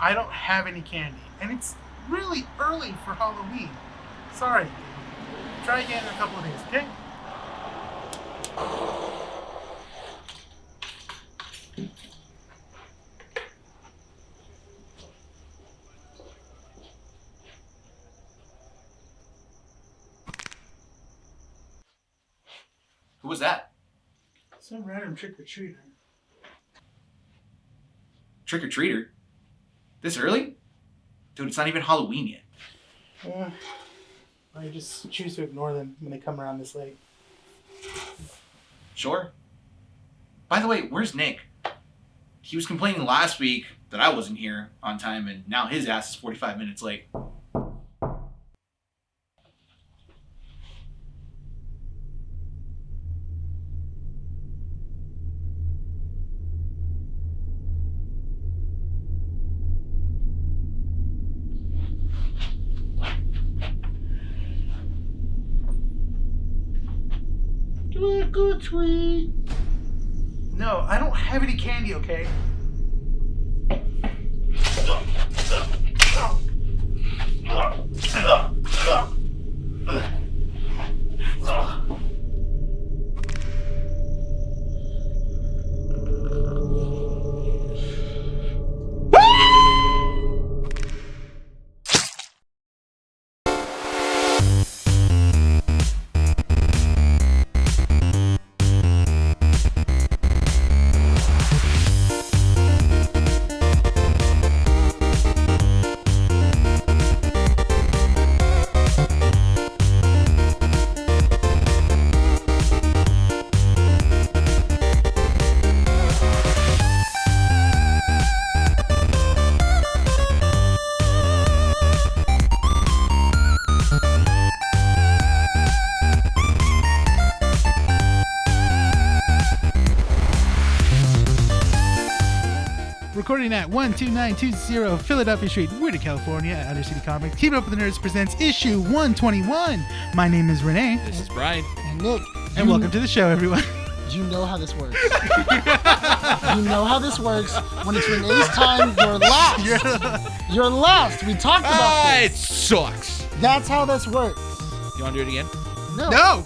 I don't have any candy. And it's really early for Halloween. Sorry. Try again in a couple of days, okay? Who was that? Some random trick-or-treater. Trick-or-treater? This early? Dude, it's not even Halloween yet. Yeah. I just choose to ignore them when they come around this late. Sure. By the way, where's Nick? He was complaining last week that I wasn't here on time, and now his ass is 45 minutes late. Trick or treat. No, I don't have any candy, okay? Recording at 12920 Philadelphia Street, Whittier, California, at Outer City Comics. Keep It Up with the Nerds presents issue 121. My name is Renee. This is Brian. And Nick. And welcome to the show, everyone. You know how this works. You know how this works. When it's Renee's time, you're last. You're last. We talked about It this. sucks. That's how this works. You want to do it again? No.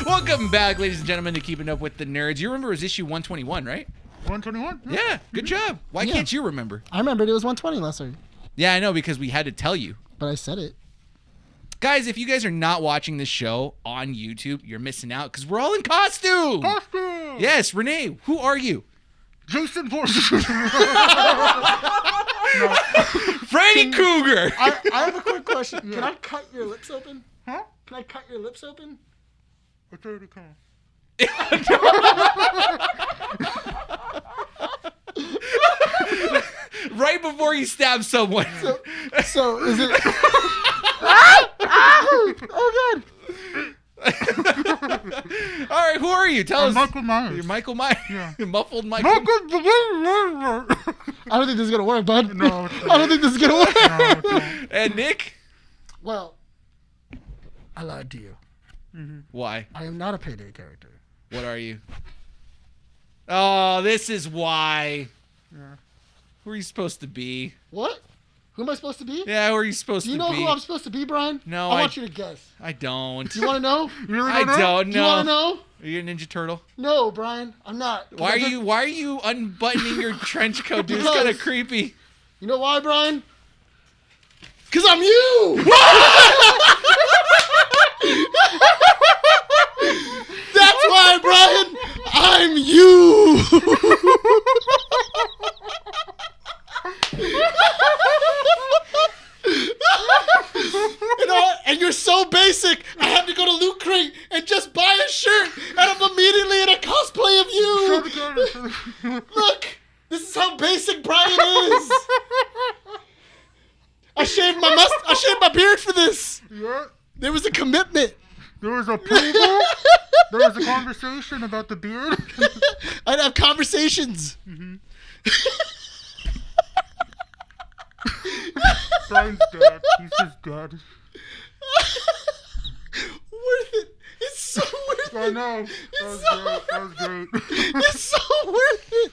Welcome back, ladies and gentlemen, to Keeping Up with the Nerds. You remember it was issue 121, right? 121? Yeah, good job. Why can't you remember? I remembered it was 120 last week. Yeah, I know, because we had to tell you. But I said it. Guys, if you guys are not watching this show on YouTube, you're missing out because we're all in costume. Costume! Yes, Renee, who are you? Jason Voorhees. Freddy Krueger. I have a quick question. Yeah. Can I cut your lips open? Huh? Can I cut your lips open? It's already come. Right before you stab someone. So is it... Oh, God. All right, who are you? Tell us. Michael Myers. You're Michael Myers. Yeah. Muffled Michael. I don't think this is going to work, bud. No, it's not. I don't think this is going to work. No, it's not. And Nick? Well, I lied to you. Why? I am not a Payday character. What are you? Oh, this is why. Yeah. Who are you supposed to be? What? Who am I supposed to be? Yeah, who are you supposed Do you to know be? who I'm supposed to be, Brian? No, I want you to guess. I don't. Do you want to know? You really I don't know? don't Do you want to know. know? Are you a Ninja Turtle? No, Brian, I'm not. Why are you unbuttoning your trench coat, dude? It's Because- kind of creepy. You know why, Brian? Because I'm you! That's why, Brian! I'm you! You know, and you're so basic, I had to go to Loot Crate and just buy a shirt, and I'm immediately in a cosplay of you! Look! This is how basic Brian is! I shaved my beard for this! Yeah. There was a commitment. There was a approval. There was a conversation about the beard. I'd have conversations. Brian's dead. He's just dead. Worth it. It's so worth it. I know. That was great. That was great. It's so worth it.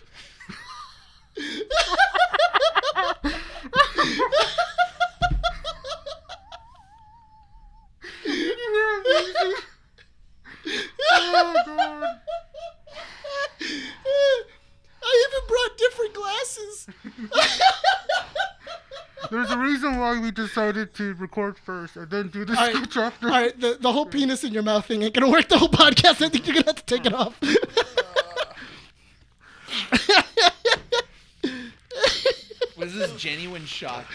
amazing? Oh, God. I even brought different glasses. There's a reason why we decided to record first and then do the All right. sketch after. All right, the whole penis in your mouth thing ain't gonna work the whole podcast. I think you're gonna have to take it off. Was this genuine shock?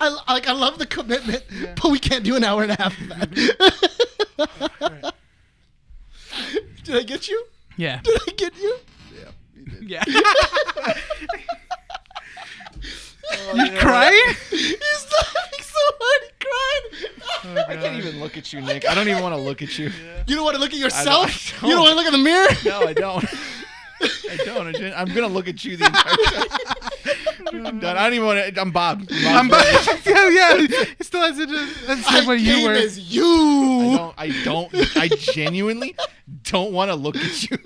I love the commitment, but we can't do an hour and a half of that. Right. Did I get you? Yeah. Did I get you? Yeah, you did. Yeah. You crying? He's laughing so hard he cried. I can't even look at you, Nick. I don't even want to look at you. Yeah. You don't want to look at yourself? I don't. You don't want to look in the mirror? No, I don't. I don't. I'm gonna look at you the entire time. I'm done. I don't even want to. I'm Bob. I'm Bob. Yeah. It still has the same way you were. As you. I genuinely don't want to look at you.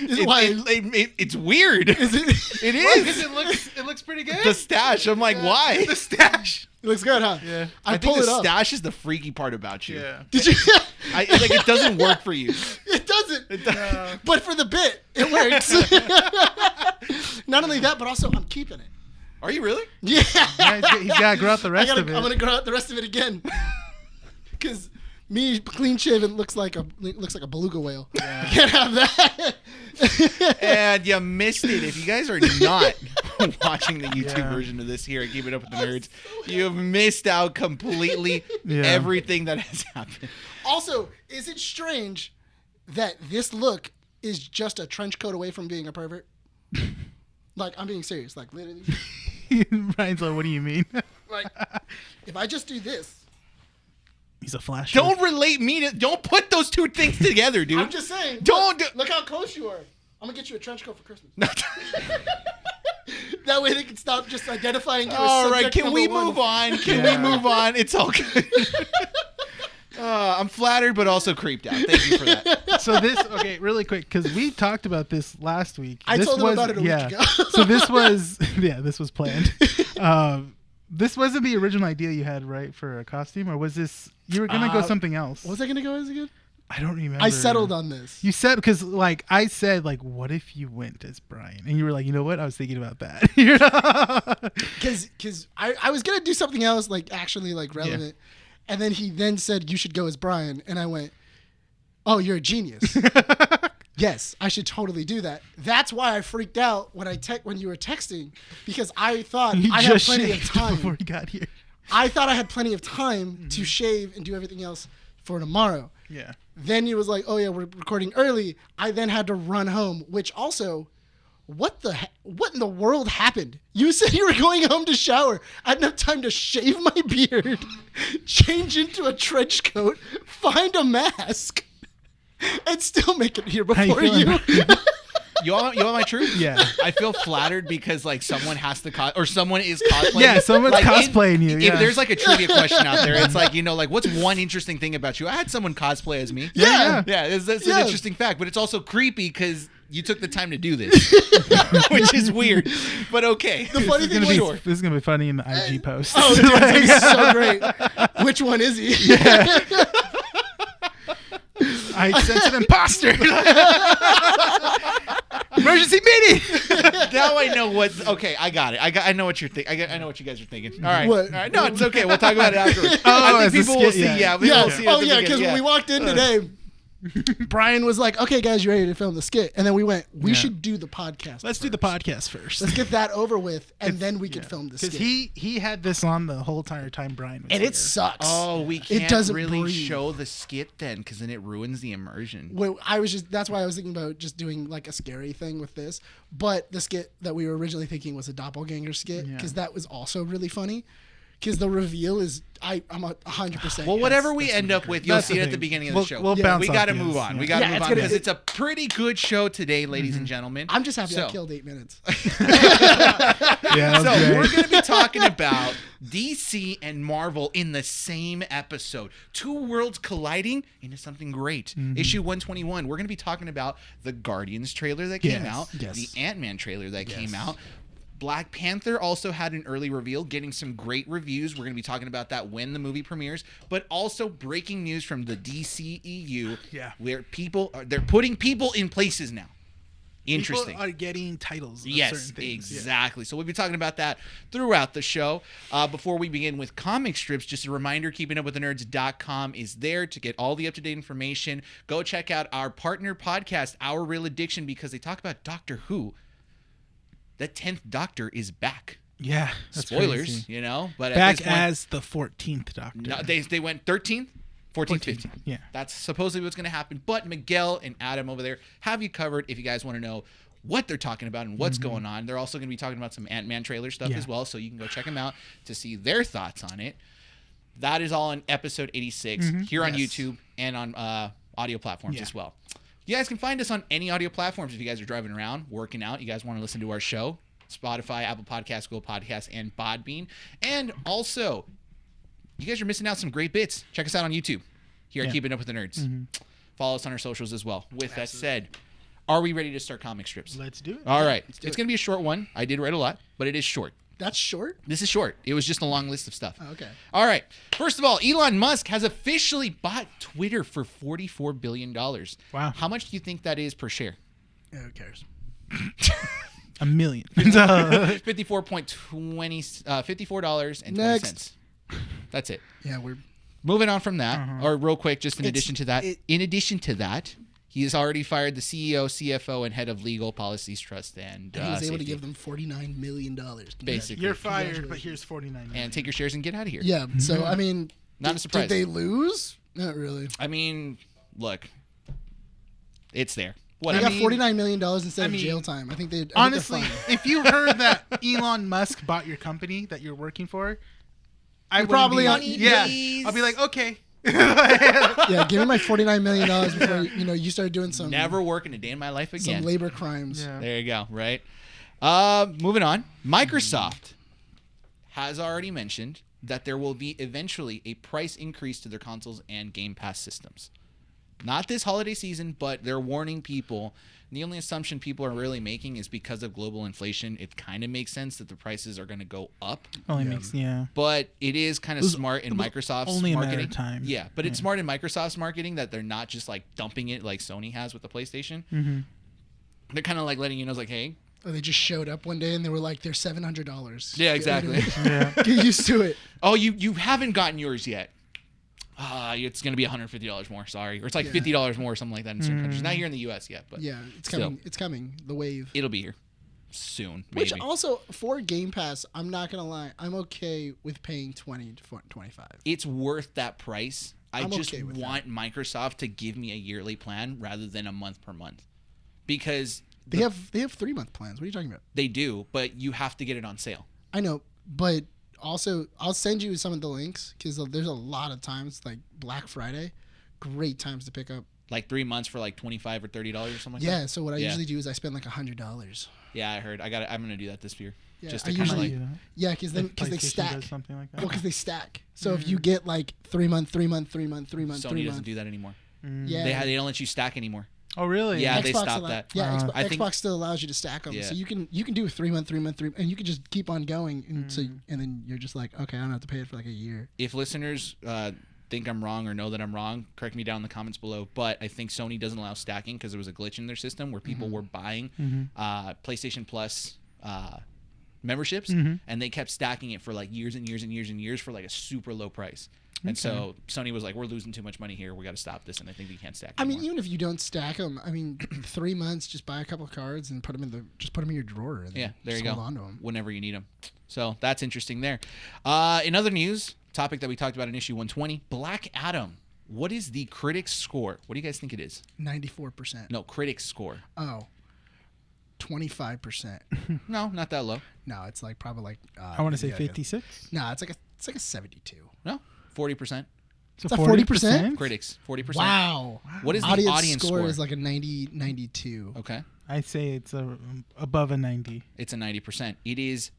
It's weird. Is it? It Because is. it looks pretty good. The stash. I'm like, why? The stash. It looks good, huh? Yeah. I think pull the it up. stash is the freaky part about you. Yeah. Did you? It doesn't work for you. It doesn't. No. But for the bit, it works. Not only that, but also I'm keeping it. Are you really? Yeah. Yeah, he's got to grow out the rest of it. I'm gonna grow out the rest of it again. Because me clean shaven looks like a beluga whale. Yeah. Can't have that. And you missed it. If you guys are not watching the YouTube Yeah. version of this here at Keep It Up with the Nerds, you've missed out completely everything that has happened. Also, is it strange that this look is just a trench coat away from being a pervert? Like, I'm being serious. Like, literally. Ryan's like, what do you mean? Like, if I just do this. He's a flash. Don't relate me to. Don't put those two things together, dude. I'm just saying. Don't look how close you are. I'm gonna get you a trench coat for Christmas. That way they can stop just identifying you as All right, subject can we number one. move on? Can Yeah. we move on? It's all good. I'm flattered, but also creeped out. Thank you for that. So okay, really quick, because we talked about this last week. I this told him about it a week ago. So this was planned. This wasn't the original idea you had, right, for a costume, or was this you were gonna go something else? What was I gonna go as again? I don't remember. I settled on this. You said because I said what if you went as Brian, and you were like, you know what, I was thinking about that. Because I was gonna do something else actually relevant, and then he then said you should go as Brian, and I went, oh, you're a genius. Yes, I should totally do that. That's why I freaked out when when you were texting, because I thought I had plenty of time before he got here. I thought I had plenty of time to shave and do everything else for tomorrow. Yeah. Then he was like, oh yeah, we're recording early. I then had to run home, which also, what in the world happened? You said you were going home to shower. I didn't have time to shave my beard, change into a trench coat, find a mask, and still make it here How you before you. You want my truth? Yeah. I feel flattered because someone has to or someone is cosplaying. Yeah, someone's cosplaying you. If there's a trivia question out there, it's what's one interesting thing about you? I had someone cosplay as me. Yeah. Yeah, it's an interesting fact, but it's also creepy because you took the time to do this, which is weird, but okay. The funny thing was, this is gonna be funny in the IG post. oh, dude, it's so great. Which one is he? Yeah. I sense an imposter. Emergency meeting. Now I know what. Okay, I got it. I know what you're thinking. I know what you guys are thinking. All right. What? All right. No, it's okay. We'll talk about it afterwards. Oh, I as a think people will skit, see. yeah. Yeah. We'll see it at Oh the yeah, beginning, because when we walked in today, Brian was like, okay guys, you ready to film the skit? And then we went, we should do the podcast. Let's do the podcast first. Let's get that over with, and then we can film the skit. Because he had this on the whole entire time Brian was and here. it sucks. Oh, we can't doesn't really breathe. show the skit then, because then it ruins the immersion. Well, that's why I was thinking about just doing a scary thing with this. But the skit that we were originally thinking was a doppelganger skit, because that was also really funny. Because the reveal is, I'm 100%. Well, whatever we end up with, you'll That's see the it at the thing. beginning of the show. We'll bounce we off got to the move ends, on. yeah. We got to Yeah, move it's on gonna- because it's a pretty good show today, ladies and gentlemen. I'm just happy I So- killed 8 minutes. Yeah, So that was great. we're going to be talking about DC and Marvel in the same episode. Two worlds colliding into something great. Issue 121. We're going to be talking about the Guardians trailer that came Yes, out, yes. the Ant-Man trailer that came out. Black Panther also had an early reveal, getting some great reviews. We're going to be talking about that when the movie premieres. But also breaking news from the DCEU, where they're putting people in places now. Interesting. People are getting titles. Yes, of certain things. exactly. So we'll be talking about that throughout the show. Before we begin with comic strips, just a reminder, keepingupwiththenerds.com is there to get all the up-to-date information. Go check out our partner podcast, Our Real Addiction, because they talk about Doctor Who. The 10th Doctor is back. Yeah. That's Spoilers, crazy. you know. But back at this point, as the 14th Doctor. No, they went 13th. 14th, 15th. Yeah. That's supposedly what's going to happen. But Miguel and Adam over there have you covered if you guys want to know what they're talking about and what's going on. They're also going to be talking about some Ant-Man trailer stuff as well, so you can go check them out to see their thoughts on it. That is all in episode 86 here on YouTube and on audio platforms as well. You guys can find us on any audio platforms if you guys are driving around, working out, you guys want to listen to our show. Spotify, Apple Podcasts, Google Podcasts, and Podbean. And also, you guys are missing out some great bits. Check us out on YouTube here at Keeping Up with the Nerds. Follow us on our socials as well. With that said, are we ready to start comic strips? Let's do it. All right. It's going to be a short one. I did write a lot, but it is short. That's short? This is short. It was just a long list of stuff. Oh, okay. All right. First of all, Elon Musk has officially bought Twitter for $44 billion. Wow. How much do you think that is per share? Yeah, who cares? $1 million. $54.20. Next. That's it. Yeah, we're... Moving on from that, or real quick, just in addition to that, he has already fired the CEO, CFO, and head of legal policies, trust, and he was able safety. to give them $49 million. Basically. You're fired, but here's $49 million. And take your shares and get out of here. Yeah, so, I mean... Not a surprise. Did they lose? Not really. I mean, look, it's there. They got $49 million instead of jail time. I think they... Honestly, if you heard that Elon Musk bought your company that you're working for, I probably I'll be like, okay. Yeah, give me my $49 million before you start doing some... Never working a day in my life again. Some labor crimes. Yeah. There you go, right? Moving on. Microsoft has already mentioned that there will be eventually a price increase to their consoles and Game Pass systems. Not this holiday season, but they're warning people. The only assumption people are really making is because of global inflation. It kind of makes sense that the prices are going to go up. But it is kind of smart in Microsoft's only marketing. A matter of time. Yeah, but it's smart in Microsoft's marketing that they're not just like dumping it like Sony has with the PlayStation. They're kind of like letting you know, it's like, hey. Or they just showed up one day and they were like, they're $700. Yeah, exactly. Get used to it. Oh, you haven't gotten yours yet. It's going to be $150 more, sorry. Or it's like $50 more or something like that in certain countries. Not here in the U.S. yet, but yeah, it's coming. It's coming. The wave. It'll be here soon, maybe. Which also, for Game Pass, I'm not going to lie, I'm okay with paying $20 to $25. It's worth that price. I just okay with want Microsoft to give me a yearly plan rather than a month per month. Because they have 3-month plans. What are you talking about? They do, but you have to get it on sale. I know, but also I'll send you some of the links because there's a lot of times like Black Friday, great times to pick up. Like 3 months for like $25 or $30 or something like that? Yeah, so what I usually do is I spend like $100. Yeah, I heard. I'm going to do that this year. Yeah, just to kind of like... Yeah, because they stack. Does something like that. Well, because they stack. So if you get like 3 month, 3 month, 3 month, 3 month, 3 month. Sony doesn't do that anymore. Yeah. They don't let you stack anymore. Oh, really? Yeah, Xbox they stopped that. Yeah, I think Xbox still allows you to stack them. Yeah. So you can do 3 month, 3 month, 3, and you can just keep on going. And and then you're just like, okay, I don't have to pay it for like a year. If listeners think I'm wrong or know that I'm wrong, correct me down in the comments below. But I think Sony doesn't allow stacking because there was a glitch in their system where people were buying PlayStation Plus memberships, and they kept stacking it for like years and years and years and years for like a super low price. And so Sony was like, we're losing too much money here. We got to stop this. And I think we can't stack anymore. I mean, even if you don't stack them, 3 months, just buy a couple of cards and put them in your drawer. And yeah, there you go. Hold on to them whenever you need them. So that's interesting there. In other news, topic that we talked about in issue 120, Black Adam. What is the critics score? What do you guys think it is? 94%. No, critics score. Oh, 25%. No, not that low. No, it's like probably like. I want to say 56. No, it's like a 72. No, 40%. It's a 40%? Critics, 40%. Wow. What is the audience score? Is like a 92. Okay. I'd say it's above a 90. It's a 90%. It is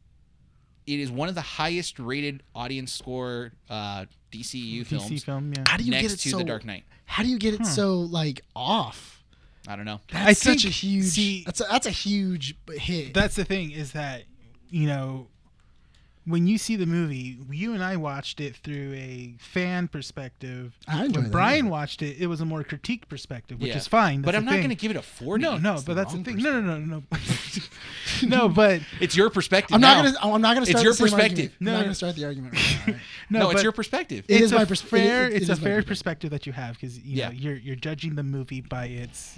one of the highest rated audience score DCEU films. DC film, yeah. How do you next get it to so, The Dark Knight. How do you get it so like off? I don't know. That's I think, such a huge. That's a huge hit. That's the thing is that you know, when you see the movie, you and I watched it through a fan perspective. I enjoyed When that. Brian watched it, it was a more critique perspective, which Yeah. is fine. But That's I'm the not thing. going to give it a 40. No, It's but that's the wrong thing. perspective. No. No, but It's your perspective. I'm now. not gonna It's start your the same perspective. argument. I'm not gonna start the argument right now. All right? No, it's but your perspective. It it's is my a pers- fair. it It's is a my fair perspective. perspective that you have because you Yeah. know you're judging the movie by its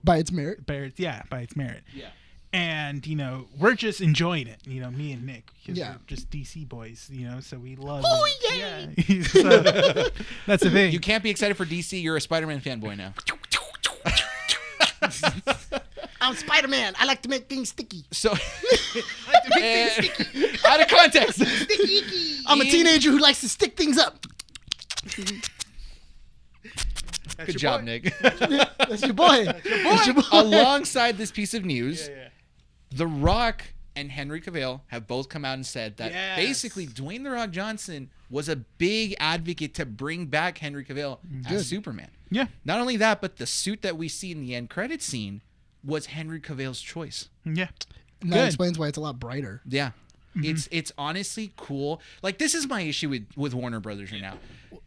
By its merit. by its merit. Yeah. And you know we're just enjoying it. You know, me and Nick, because Yeah. we're just DC boys. You know, so we love. Oh, it. Yeah. So, that's the thing. You can't be excited for DC. You're a Spider-Man fanboy now. I'm Spider-Man. I like to make things sticky. So, out of context. I'm a teenager who likes to stick things up. Good job, Nick. That's your boy. That's your boy. Alongside this piece of news, The Rock and Henry Cavill have both come out and said that Yes. basically Dwayne The Rock Johnson was a big advocate to bring back Henry Cavill as Superman. Yeah. Not only that, but the suit that we see in the end credit scene was Henry Cavill's choice. Yeah. And that Good. explains why it's a lot brighter. Yeah. It's honestly cool. Like, this is my issue with Warner Brothers right now.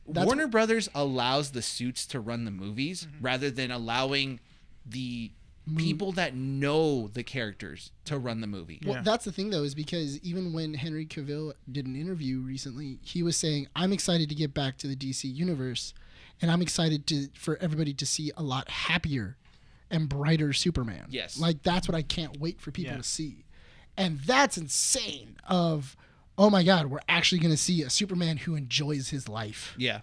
Warner Brothers allows the suits to run the movies rather than allowing the people that know the characters to run the movie. Well, Yeah. that's the thing, though, is because even when Henry Cavill did an interview recently, he was saying, I'm excited to get back to the DC universe, and I'm excited for everybody to see a lot happier and brighter Superman. Yes. Like, that's what I can't wait for people Yeah. to see. And that's insane of, oh my God, we're actually going to see a Superman who enjoys his life. Yeah.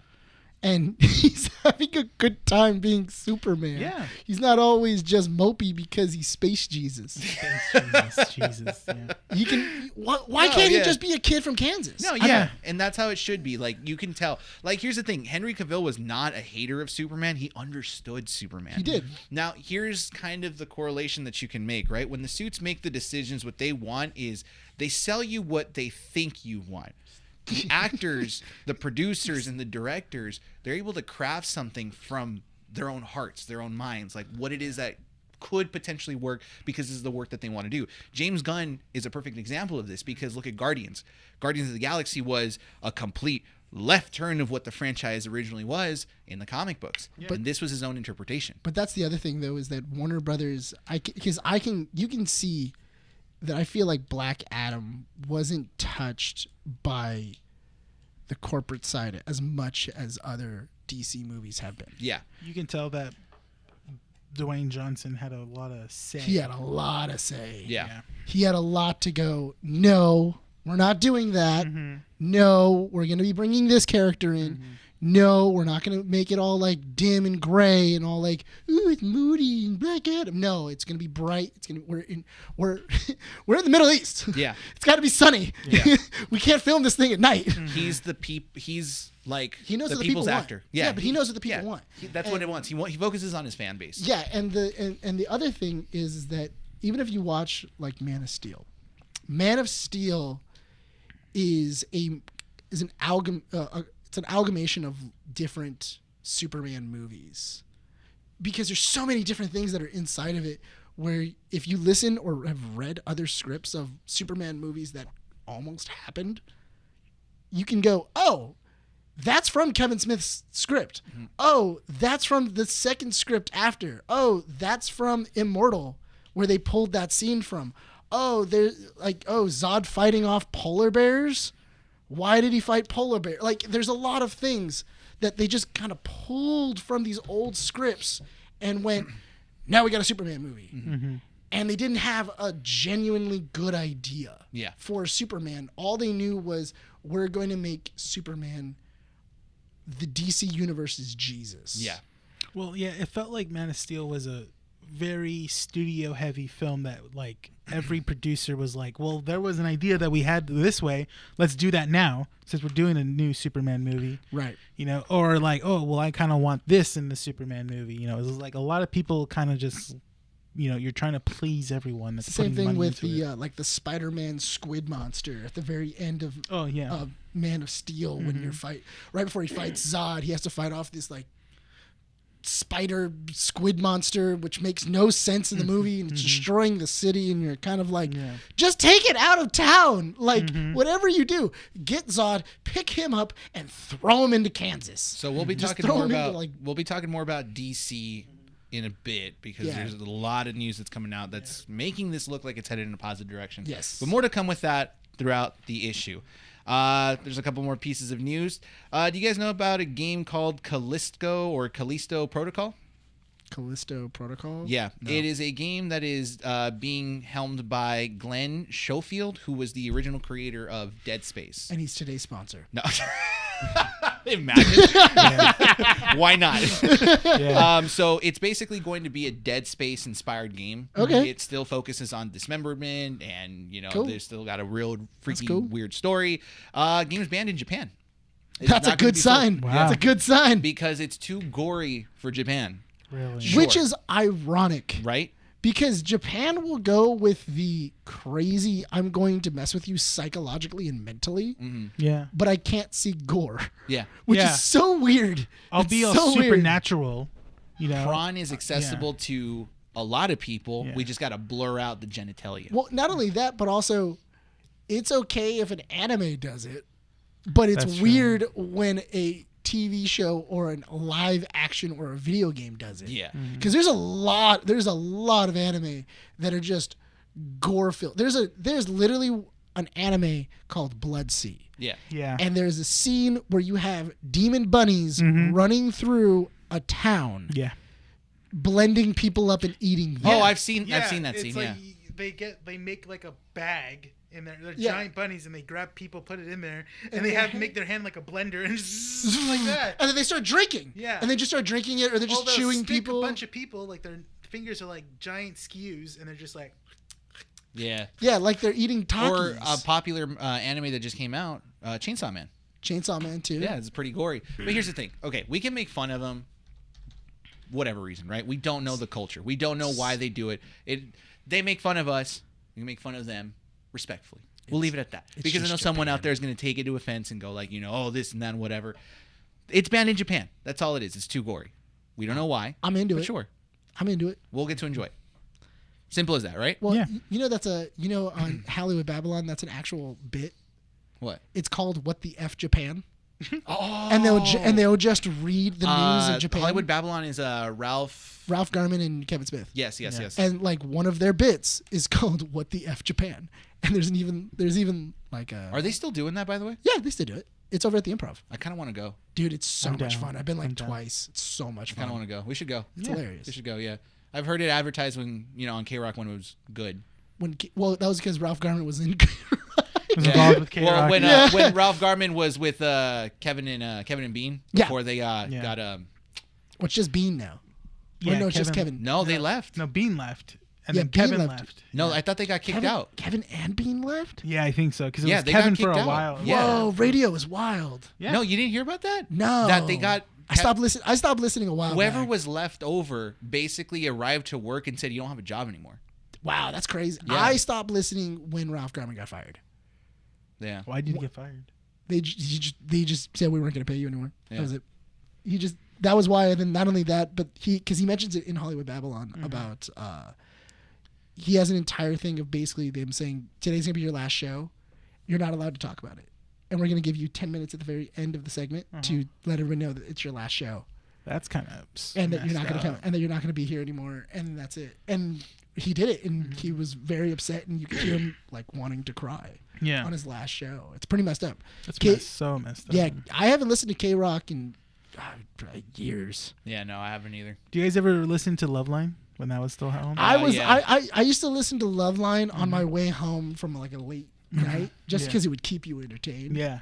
And he's having a good time being Superman. Yeah. He's not always just mopey because he's Space Jesus. Jesus. Yeah. He can. Why No, can't yeah. he just be a kid from Kansas? No, yeah, and that's how it should be. Like, you can tell. Like, here's the thing: Henry Cavill was not a hater of Superman. He understood Superman. He did. Now, here's kind of the correlation that you can make, right? When the suits make the decisions, what they want is they sell you what they think you want. The actors, the producers, and the directors, they're able to craft something from their own hearts, their own minds, like what it is that could potentially work because this is the work that they want to do. James Gunn is a perfect example of this because look at Guardians. Guardians of the Galaxy was a complete left turn of what the franchise originally was in the comic books. And this was his own interpretation. But that's the other thing, though, is that Warner Brothers, you can see that I feel like Black Adam wasn't touched by the corporate side as much as other DC movies have been. Yeah. You can tell that Dwayne Johnson had a lot of say. He had a lot of say. Yeah. He had a lot to go, no, we're not doing that. No, we're going to be bringing this character in. No, we're not going to make it all like dim and gray and all like, ooh, it's moody and Black Adam. No, it's going to be bright. It's going to we're in the Middle East. Yeah. It's got to be sunny. Yeah. We can't film this thing at night. He's he's like He knows the what the people's people want. actor. Yeah, but he knows what the people want. That's what it wants. He focuses on his fan base. Yeah, and the other thing is that even if you watch like Man of Steel is an amalgamation of different Superman movies because there's so many different things that are inside of it where if you listen or have read other scripts of Superman movies that almost happened, you can go, oh, that's from Kevin Smith's script. Oh, that's from the second script after. Oh, that's from Immortal, where they pulled that scene from. Oh, there's like, oh, Zod fighting off polar bears. Why did he fight polar bear? Like, there's a lot of things that they just kind of pulled from these old scripts and went, now we got a Superman movie. And they didn't have a genuinely good idea for Superman. All they knew was, we're going to make Superman the DC Universe's Jesus. Yeah. Well, yeah, it felt like Man of Steel was a very studio heavy film that like every producer was like, well, there was an idea that we had this way, let's do that now since we're doing a new Superman movie, Right. you know, or like, oh well, I kind of want this in the Superman movie, you know. It was like a lot of people kind of just, you know, you're trying to please everyone. That's It's the same putting thing money with into the it. like the Spider-Man squid monster at the very end of Oh yeah. Man of Steel when you're right before he fights Zod, he has to fight off this like spider squid monster, which makes no sense in the movie, and it's destroying the city, and you're kind of like, just take it out of town. Like, whatever you do, get Zod, pick him up, and throw him into Kansas. So we'll be talking more about DC in a bit, because there's a lot of news that's coming out that's making this look like it's headed in a positive direction. Yes. But more to come with that throughout the issue. There's a couple more pieces of news. Do you guys know about a game called Callisto Protocol? Callisto Protocol? Yeah. No. It is a game that is being helmed by Glenn Schofield, who was the original creator of Dead Space. And he's today's sponsor. No. Imagine. Why not? So it's basically going to be a Dead Space inspired game. Okay. It still focuses on dismemberment, and they've still got a real freaky weird story. Game's banned in Japan. That's a good sign. Wow. That's a good sign. Because it's too gory for Japan. Really? Sure. Which is ironic. Right? Because Japan will go with the crazy, I'm going to mess with you psychologically and mentally. Mm-hmm. Yeah. But I can't see gore. Yeah. Which is so weird. I'll be all so supernatural. Prawn is accessible to a lot of people. Yeah. We just got to blur out the genitalia. Well, not only that, but also it's okay if an anime does it. But it's weird when a TV show or a live action or a video game does it. Yeah. Because there's a lot of anime that are just gore filled. There's literally an anime called Blood Sea. Yeah. Yeah. And there's a scene where you have demon bunnies running through a town. Yeah. Blending people up and eating them. Oh, I've seen that scene. Like they make like a bag. And they're giant bunnies, and they grab people, put it in there, and they make their hand like a blender, and just like that. And then they start drinking. Yeah. And they just start drinking it, or they're just chewing people. A bunch of people, like their fingers are like giant skews, and they're just like. Yeah. Yeah, like they're eating Takis. Or a popular anime that just came out, Chainsaw Man. Chainsaw Man too. Yeah, it's pretty gory. But here's the thing. Okay, we can make fun of them, whatever reason, right? We don't know the culture. We don't know why they do it. They make fun of us. We make fun of them. Respectfully, we'll leave it at that, because I know someone out there is going to take it to offense and go like, oh, this and that and whatever. It's banned in Japan. That's all it is. It's too gory. We don't know why. I'm into it. Sure, I'm into it. We'll get to enjoy it. Simple as that, right? Well, that's on Hollywood Babylon, that's an actual bit. What? It's called "What the F Japan." Oh. And they'll just read the news in Japan. Hollywood Babylon is Ralph Garman and Kevin Smith. Yes. And like one of their bits is called "What the F Japan." And there's even like a. Are they still doing that, by the way? Yeah, they still do it. It's over at the Improv. I kind of want to go. Dude, it's so much fun. I've been like twice. It's so much fun. I kind of want to go. We should go. It's hilarious. We should go. Yeah, I've heard it advertised when on K-Rock when it was good. That was because Ralph Garman was in. Involved with K-Rock. Well, when Ralph Garman was with Kevin and Bean before they got Well, it's just Bean now. Yeah, it's just Kevin. No, they left. No, Bean left. And then Kevin Bean left. No, I thought they got kicked out. Kevin and Bean left? Yeah, I think so. Because it was they Kevin got for a kicked out. while. Yeah. Whoa, radio is wild. Yeah. No, you didn't hear about that? No. That they got. I stopped listening a while Whoever back. was left over basically arrived to work and said, "You don't have a job anymore." Wow, that's crazy. Yeah. I stopped listening when Ralph Garman got fired. Yeah. Why did he get fired? They just said we weren't going to pay you anymore. Yeah. That was it. That was why. And then not only that, but because he mentions it in Hollywood Babylon about he has an entire thing of basically them saying today's going to be your last show. You're not allowed to talk about it, and we're going to give you 10 minutes at the very end of the segment to let everyone know that it's your last show. That's kind of and that you're not going to come, and that you're not going to be here anymore, and that's it. And he did it, and he was very upset, and you could hear him like wanting to cry. Yeah. On his last show. It's pretty messed up. That's so messed up. Yeah, I haven't listened to K-Rock in years. Yeah, no, I haven't either. Do you guys ever listen to Loveline when that was still home? I used to listen to Loveline on my way home from like a late night, just because it would keep you entertained. Yeah.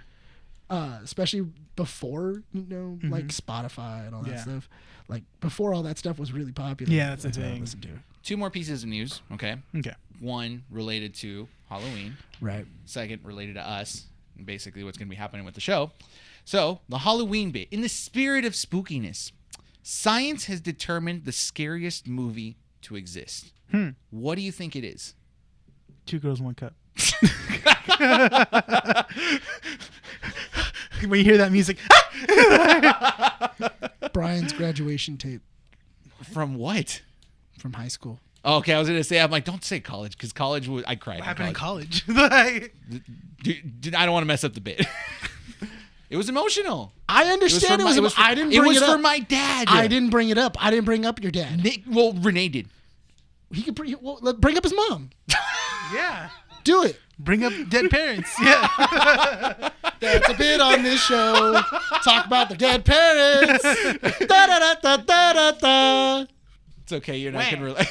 Especially before, like Spotify and all that stuff. Like before all that stuff was really popular. Yeah, that's the what I thing. listened to. 2 more pieces of news, okay? Okay. One related to Halloween. Right. Second related to us, and basically what's going to be happening with the show. So, the Halloween bit. In the spirit of spookiness, science has determined the scariest movie to exist. What do you think it is? 2 Girls, 1 Cup. When you hear that music, Brian's graduation tape From what? from high school. Okay, I was gonna say, I'm like, don't say college, because college I cried. What happened in college? Dude, I don't want to mess up the bit. It was emotional. I understand I didn't bring it up. It was for my dad. I didn't bring it up. I didn't bring up your dad. Renee did. He could bring up his mom. Yeah. Do it. Bring up dead parents. Yeah. That's a bit on this show. Talk about the dead parents. Da da da da da da da. It's okay. You're not gonna relate.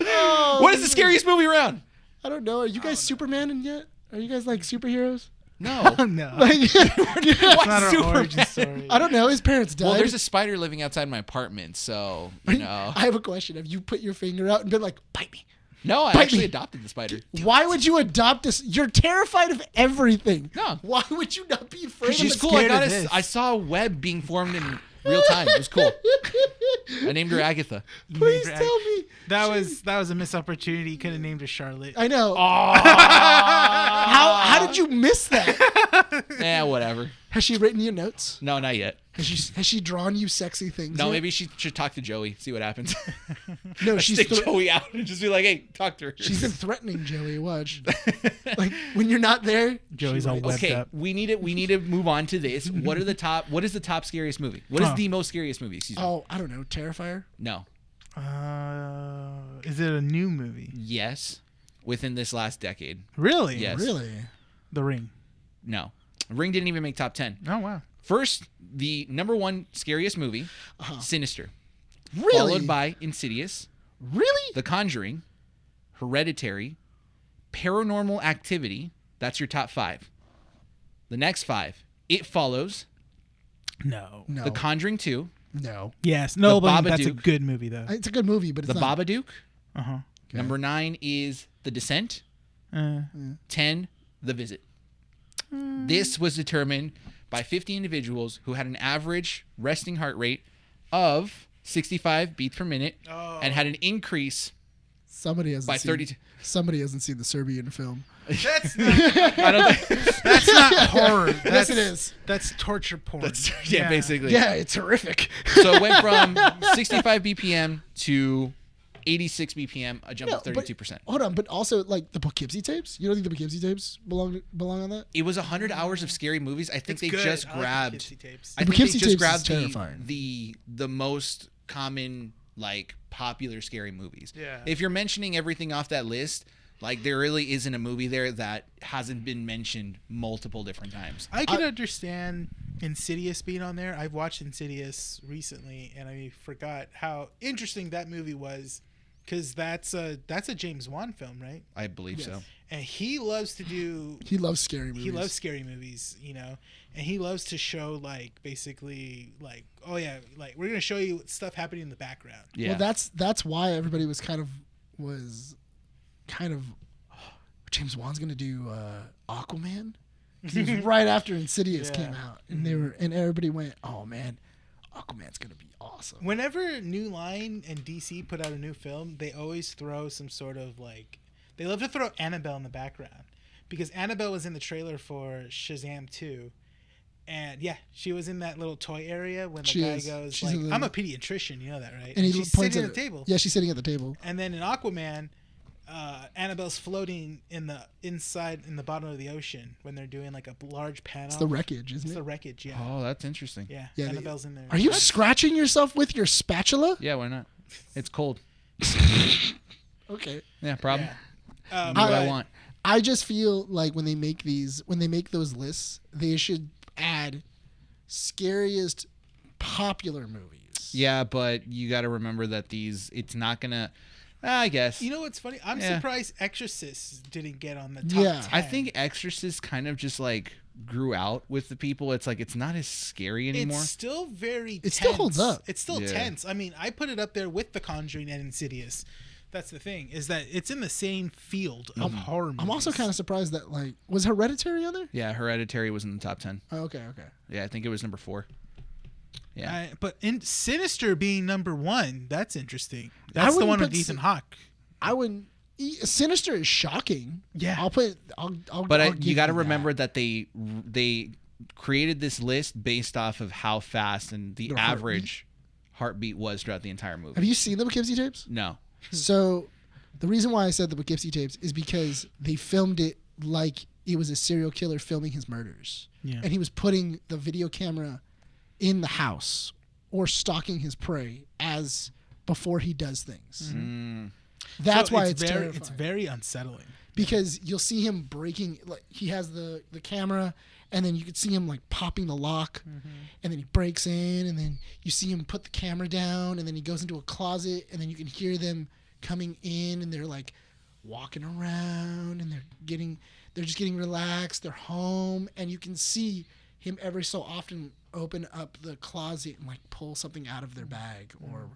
Oh, What is the scariest movie around? I don't know. Are you guys Superman yet? Are you guys like superheroes? No. No. Like, It's not our origin story. I don't know. His parents died. Well, there's a spider living outside my apartment, so you know. I have a question. Have you put your finger out and been like, bite me? No, I Bite actually me. adopted the spider. Why would you adopt this? You're terrified of everything. No. Why would you not be afraid of She's a cool. I scared of this. I saw a web being formed in real time. It was cool. I named her Agatha. Please tell me. That was a missed opportunity. You could have named her Charlotte. I know. Oh. How did you miss that? Yeah, whatever. Has she written you notes? No, not yet. Has she drawn you sexy things? No, yet? maybe she should talk to Joey, see what happens. No, she's Stick Joey out and just be like, hey, talk to her. she's been threatening Joey. Watch. Like when you're not there, Joey's she all writes. webbed Okay, up. we need to move on to this. What is the top scariest movie? What is Oh. the most scariest movie? Excuse me. Oh, I don't know. Terrifier. No. Is it a new movie? Yes. Within this last decade. Really? Yes. Really? The Ring. No. Ring didn't even make top 10. Oh wow. First, the number one scariest movie, Sinister. Really? Followed by Insidious, Really? The Conjuring, Hereditary, Paranormal Activity. That's your top 5. The next 5, It Follows, No. No. The Conjuring 2, No. Yes. No, The but that's a Babadook. good movie though. It's a good movie, but it's The not. Babadook. Uh huh. Okay. Number 9 is The Descent. 10, The Visit. This was determined by 50 individuals who had an average resting heart rate of 65 beats per minute and had an increase Somebody hasn't by seen, 32. Somebody hasn't seen the Serbian film. That's not, I don't think that's not horror. Yes, That's, it is. That's torture porn. yeah, basically. Yeah, it's horrific. So it went from 65 BPM to 86 BPM, a jump of but- 32%. Hold on, but also like the Poughkeepsie tapes. You don't think the Poughkeepsie tapes belong on that? It was 100 hours of scary movies. I think It's they good. just I like grabbed. Poughkeepsie tapes. I think they Poughkeepsie just tapes is grabbed terrifying. the most common like popular scary movies. Yeah. If you're mentioning everything off that list, like there really isn't a movie there that hasn't been mentioned multiple different times. I can understand Insidious being on there. I've watched Insidious recently, and I forgot how interesting that movie was, because that's a James Wan film, right? I believe so. And he loves to do. He loves scary movies. He loves scary movies, you know, and he loves to show like basically like, oh yeah, like we're gonna show you stuff happening in the background. Yeah. Well, that's why everybody was kind of James Wan's gonna do Aquaman. 'Cause it was right after Insidious came out, and everybody went, "Oh man, Aquaman's gonna be awesome." Whenever New Line and DC put out a new film, they always throw some sort of like, they love to throw Annabelle in the background, because Annabelle was in the trailer for Shazam 2. And yeah, she was in that little toy area when the She guy is. goes She's like, in the- I'm a pediatrician, you know that, right? And he she's points sitting at at the table. Yeah, she's sitting at the table. And then in Aquaman, Annabelle's floating in the bottom of the ocean when they're doing like a large panel. It's the wreckage, It's isn't the it? wreckage, yeah. Oh, that's interesting. Yeah, Yeah, Annabelle's in there. Are you scratching yourself with your spatula? Yeah, why not? It's cold. Okay. Yeah, problem. Yeah. Do what I want. I just feel like when they make those lists, they should add scariest popular movies. Yeah, but you got to remember that it's not gonna. I guess. You know what's funny? I'm Yeah. surprised Exorcist didn't get on the top Yeah. 10. I think Exorcist kind of just like grew out with the people. It's like it's not as scary anymore. it's still very It tense. still holds up. It's still Yeah. tense. I mean, I put it up there with The Conjuring and Insidious. That's the thing, is that it's in the same field of horror movies. I'm also kind of surprised that was Hereditary on there? Yeah, Hereditary was in the top 10. Oh, okay. Yeah, I think it was number 4. Yeah. But in Sinister being number 1, that's interesting. That's the wouldn't one with put Ethan Hawke. I wouldn't. Sinister is shocking. Yeah. I'll put. I'll. But I'll you give got to that. remember that they created this list based off of how fast and the Their average heartbeat was throughout the entire movie. Have you seen the Poughkeepsie tapes? No. So the reason why I said the Poughkeepsie tapes is because they filmed it like it was a serial killer filming his murders. Yeah. And he was putting the video camera in the house or stalking his prey as before he does things. That's So why it's very, terrifying. it's very unsettling. Because you'll see him breaking, like he has the camera, and then you could see him like popping the lock, and then he breaks in, and then you see him put the camera down, and then he goes into a closet, and then you can hear them coming in, and they're like walking around, and they're just getting relaxed. They're home, and you can see him every so often open up the closet and like pull something out of their bag or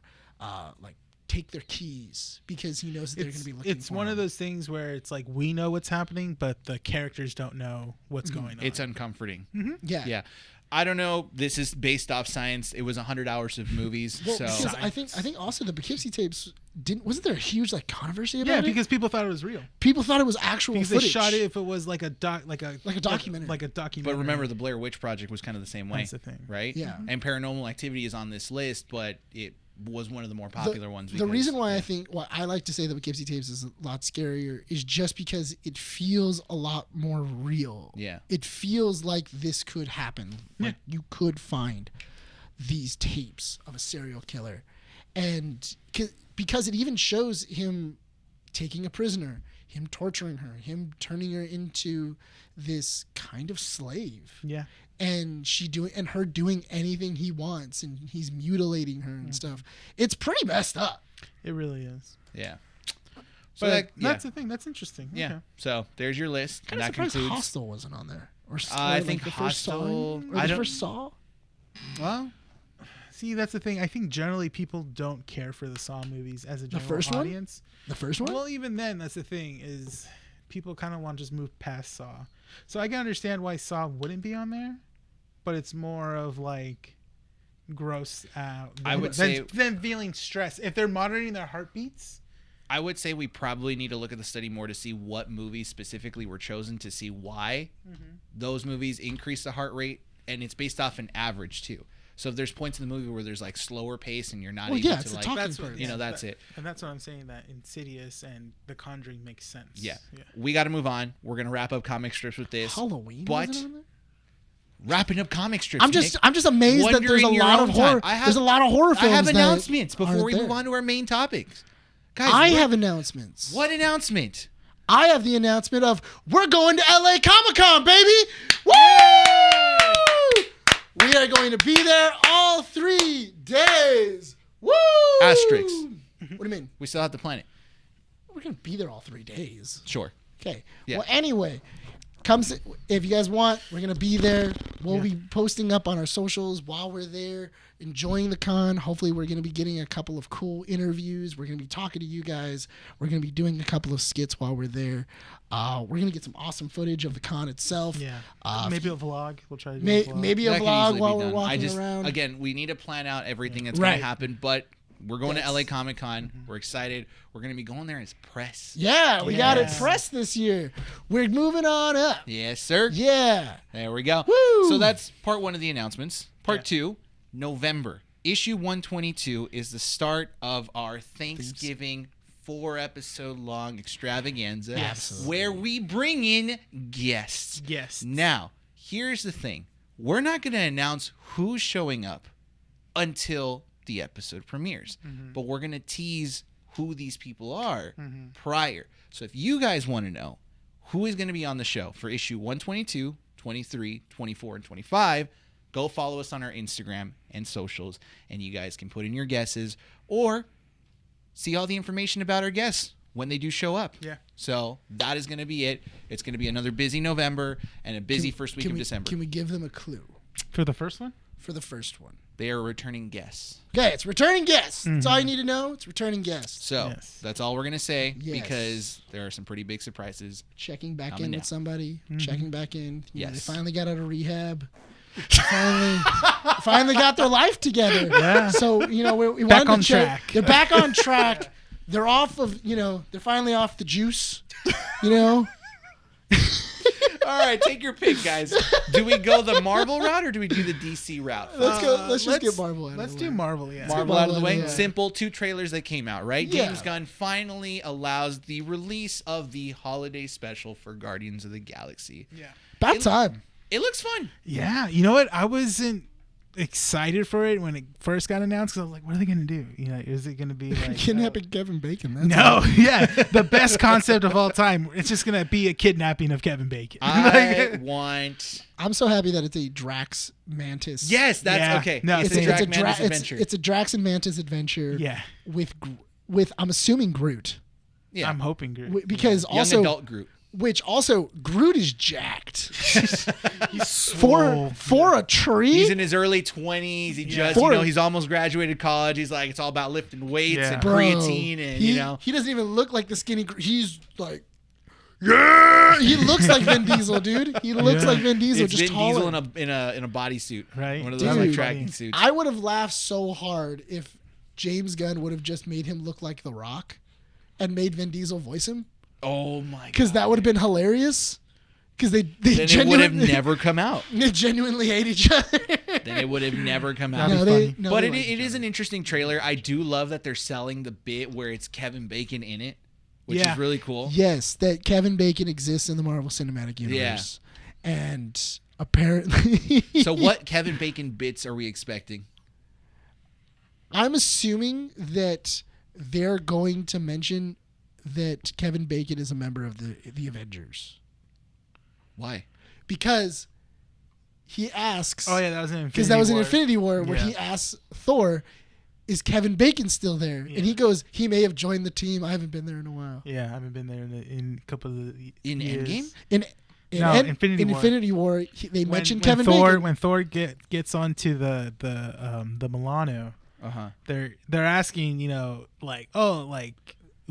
like take their keys because he knows that they're going to be looking It's for one him. of those things where it's like we know what's happening, but the characters don't know what's going on. It's uncomforting. Yeah. Yeah. I don't know. This is based off science. It was 100 hours of movies. Well, so because I think also the Poughkeepsie tapes wasn't there a huge like controversy about Yeah, it? because people thought it was real. People thought it was actual Because footage. they shot it if it was like a documentary. Like a documentary. but remember, the Blair Witch Project was kind of the same way. That's the thing. Right? Yeah. And Paranormal Activity is on this list, but it was one of the more popular ones. The because- reason why why I like to say the Poughkeepsie tapes is a lot scarier is just because it feels a lot more real. Yeah. It feels like this could happen. Like you could find these tapes of a serial killer. And because it even shows him taking a prisoner, him torturing her, him turning her into this kind of slave. Yeah. And her doing anything he wants, and he's mutilating her and stuff. It's pretty messed up. It really is. Yeah. But that- that's the thing. That's interesting. Yeah. Okay. So there's your list. Kind and of that surprised concludes. Hostel wasn't on there. Or I like think the first Saw, Hostel- or I the don't- first Saw. Well, See, that's the thing. I think generally people don't care for the Saw movies as a general first one? audience. The first one. Well, even then, that's the thing is people kind of want to just move past Saw. So I can understand why Saw wouldn't be on there, but it's more of like gross out. I would say- them feeling stress if they're monitoring their heartbeats. I would say we probably need to look at the study more to see what movies specifically were chosen to see why those movies increase the heart rate, and it's based off an average too. So if there's points in the movie where there's like slower pace and you're not Well, able yeah, to it's a like, talking That's bird. what, you know, that's it. And that's what I'm saying. That Insidious and The Conjuring makes sense. Yeah. We got to move on. We're gonna wrap up comic strips with this. Halloween. But wasn't on there? wrapping up comic strips. I'm just Nick. amazed that there's a Wondering your lot own of horror. time. There's a lot of horror I films. have that announcements before aren't we there. move on to our main topics. Guys, I have announcements. what announcement? I have the announcement of we're going to LA Comic-Con, baby! Woo! We are going to be there all 3 days. Woo! Asterisks. What do you mean? We still have the planet. We're going to be there all 3 days. Sure. Okay. Yeah. Well, anyway, if you guys want, we're going to be there. We'll be posting up on our socials while we're there, enjoying the con. Hopefully, we're going to be getting a couple of cool interviews. We're going to be talking to you guys. We're going to be doing a couple of skits while we're there. We're going to get some awesome footage of the con itself. Yeah. If Maybe you- a vlog. We'll try to do a vlog. maybe a That can vlog easily while be we're done. walking around. Again, we need to plan out everything that's going Right. to happen, but we're going Yes. to LA Comic Con. We're excited. We're going to be going there as press. Yeah, we got it Yes. pressed this year. We're moving on up. Yes, sir. Yeah. There we go. Woo! So that's part 1 of the announcements. Part 2, November. Issue 122 is the start of our Thanksgiving 4-episode long extravaganza Yes. where we bring in guests. Yes. Now, here's the thing. We're not going to announce who's showing up until the episode premieres. But we're going to tease who these people are prior. So if you guys want to know who is going to be on the show for issue 122, 23, 24, and 25, go follow us on our Instagram and socials, and you guys can put in your guesses or see all the information about our guests when they do show up. Yeah. So that is going to be it. It's going to be another busy November and a busy first week of December. Can we give them a clue For the first one? for the first one? They are returning guests. Okay, it's returning guests. That's all you need to know. It's returning guests. So Yes. that's all we're going to say Yes. because there are some pretty big surprises. Checking back Coming in down. with somebody. Checking back in. You know, Yes. they finally got out of rehab. finally got their life together. Yeah. So, we Back wanted on to check. track. They're back on track. They're off of, they're finally off the juice. All right, take your pick, guys. Do we go the Marvel route or do we do the DC route? Let's go. Let's just get Marvel out of Let's the do way. Marvel, yeah. Marvel out of the way. yeah. Simple. 2 trailers that came out, right? Yeah. James Gunn finally allows the release of the holiday special for Guardians of the Galaxy. Yeah. About time. It looks fun. Yeah, you know what? I wasn't excited for it when it first got announced because I was like, what are they gonna do? You know, is it gonna be like Kidnapping Kevin Bacon. That's No, yeah, the best concept of all time. It's just gonna be a kidnapping of Kevin Bacon. I want. I'm so happy that it's a Drax Mantis. Yes, that's Yeah. okay. No, it's it's a Drax Mantis adventure. It's a Drax and Mantis adventure. Yeah, With I'm assuming Groot. yeah. I'm hoping Groot. Because Young also adult Groot. which also Groot is jacked. He's for a tree. He's in his early 20s. He just, For- he's almost graduated college. He's like, it's all about lifting weights Yeah. and Bro, creatine and, he, you know. he doesn't even look like the skinny. He's like, yeah. He looks like Vin Diesel, dude. He looks Yeah. like Vin Diesel, It's just Vin taller. Diesel in a bodysuit. Right. One of Dude, those like funny. tracking suits. I would have laughed so hard if James Gunn would have just made him look like The Rock, and made Vin Diesel voice him, Oh my god. because that would have been hilarious. Because they Then it would have genuinely never come out. they genuinely hate each other. Then it would have never come out. That'd be funny. But they it like each is other. an interesting trailer. I do love that they're selling the bit where it's Kevin Bacon in it, which Yeah. is really cool. Yes, that Kevin Bacon exists in the Marvel Cinematic Universe, and apparently, So what Kevin Bacon bits are we expecting? I'm assuming that they're going to mention that Kevin Bacon is a member of the Avengers, Why? because he asks. Oh yeah, that was in Because that was in War. Infinity War where he Yeah. asks Thor, "Is Kevin Bacon still there?" Yeah. And he goes, "He may have joined the team. I haven't been there in a while." Yeah, I haven't been there in a couple of In years. Endgame? In No, Infinity War. Infinity War, they mentioned Kevin Thor, Bacon. When Thor gets onto the Milano, Uh-huh. they're asking, you know, like, oh, like,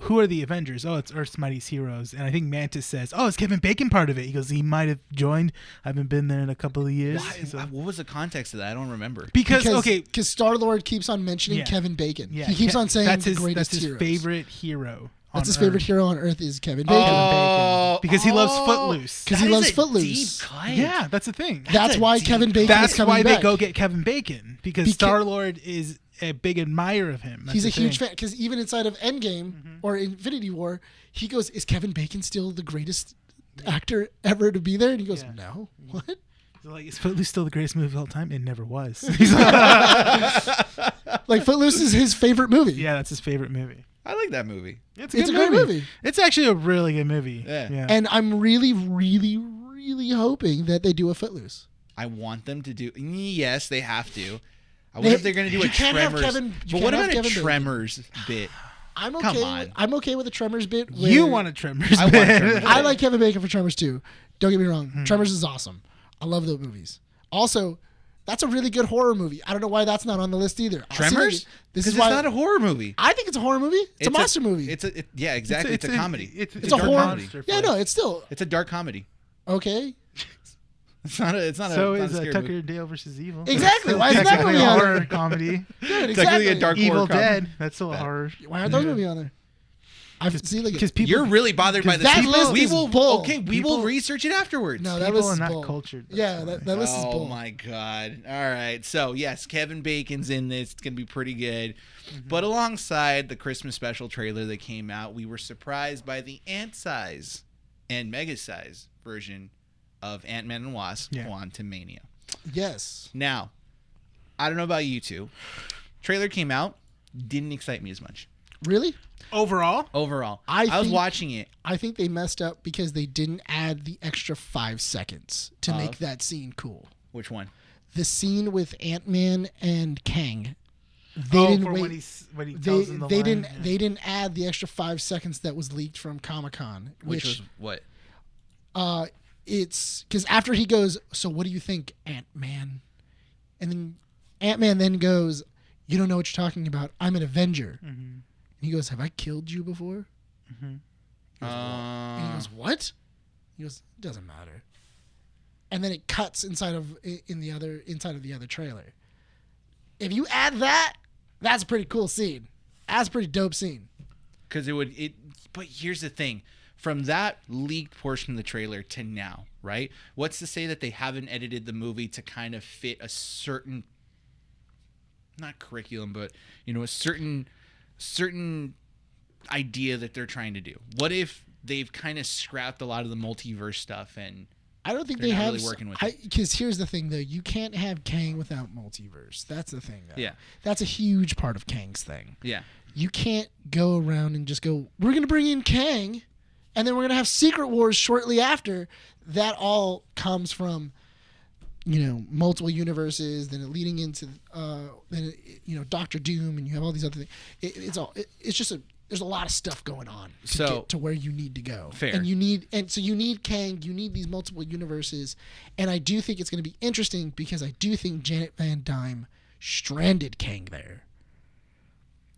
who are the Avengers? Oh, it's Earth's Mightiest Heroes. And I think Mantis says, oh, is Kevin Bacon part of it? He goes, he might have joined. I haven't been there in a couple of years. Why? So- What was the context of that? I don't remember. because okay, Because Star-Lord keeps on mentioning Yeah. Kevin Bacon. yeah, He keeps on saying that's the his greatest that's his heroes. favorite hero. That's his on favorite Earth. hero on Earth is Kevin Bacon. Oh, Because he loves Footloose. 'Cause he that is loves a Footloose. deep cut. Yeah, that's the thing. That's a why deep Kevin Bacon That's is coming why back. they go get Kevin Bacon because Beca- Star-Lord is a big admirer of him. That's He's a the huge thing. fan. Because even inside of Endgame or Infinity War, he goes, "Is Kevin Bacon still the greatest actor ever to be there?" And he goes, Yeah. "No, what?" He's like, is Footloose still the greatest movie of all time? It never was. Like Footloose is his favorite movie. Yeah, that's his favorite movie. I like that movie. It's It's a great movie. It's actually a really good movie. Yeah. And I'm really, really, really hoping that they do a Footloose. I want them to do. Yes, they have to. I They- wonder if they're going to do you a can't have Tremors. Kevin- you But can't what have about a Kevin Bacon. Tremors bit? I'm Come okay. on. I'm okay with the Tremors bit. You where- want a Tremors? I want bit. Tremors. I like Kevin Bacon for Tremors too. Don't get me wrong. Tremors is awesome. I love those movies. Also, that's a really good horror movie. I don't know why that's not on the list either. I'll see Tremors? that- Because This is it's why not a horror movie. I think it's a horror movie. It's a monster movie. Yeah, exactly. It's a comedy. It's It's a dark horror. monster Yeah, flick. no, it's still It's a dark comedy. okay. It's not a. It's not So a. is It's not a Tucker scary movie. Dale versus Evil. Exactly. Why is that Technically movie a on horror there? comedy? Dude, Technically exactly. a dark Evil horror comedy. Dead. That's still a horror. Why aren't those movies on there? I've seen like Because people. You're really bothered by this. that People- list we is will. bull. Okay, we will People- research it afterwards. no, that people list are is not bull. cultured, that's Yeah, why. that list is Oh bull. my god! All right, so yes, Kevin Bacon's in this. It's gonna be pretty good. But alongside the Christmas special trailer that came out, we were surprised by the ant-size and mega-size version of Antman and Wasp: Yeah. Quantumania. Yes. Now, I don't know about you two. Trailer came out, didn't excite me as much. Really? Overall, Overall, I was think- watching it. I think they messed up because they didn't add the extra 5 seconds to Of? make that scene cool. Which one? The scene with Ant-Man and Kang. They oh, didn't for wait. when he They, tells them the they line, didn't yeah. they didn't add the extra 5 seconds that was leaked from Comic-Con, Which was what? it's because after he goes, "So what do you think, Ant-Man?" And then Ant-Man then goes, "You don't know what you're talking about. I'm an Avenger." Mhm. And he goes, "Have I killed you before?" And he goes, "What?" He goes, "It doesn't matter." And then it cuts inside of the other trailer. If you add that, that's a pretty cool scene. That's a pretty dope scene. Because it would. But here's the thing. from that leaked portion of the trailer to now, right? What's to say that they haven't edited the movie to kind of fit a certain, not curriculum, but a certain idea that they're trying to do? What if they've kind of scrapped a lot of the multiverse stuff and I don't think they're they not have really working with it? Because here's the thing, though. You can't have Kang without multiverse. That's the thing, though. Yeah. That's a huge part of Kang's thing. Yeah. You can't go around and just go, we're going to bring in Kang, and then we're going to have Secret Wars shortly after. That all comes from, multiple universes, then it leading into, Doctor Doom, and you have all these other things. There's a lot of stuff going on to get to where you need to go. Fair. And you need Kang, you need these multiple universes. And I do think it's going to be interesting because I do think Janet Van Dyne stranded Kang there.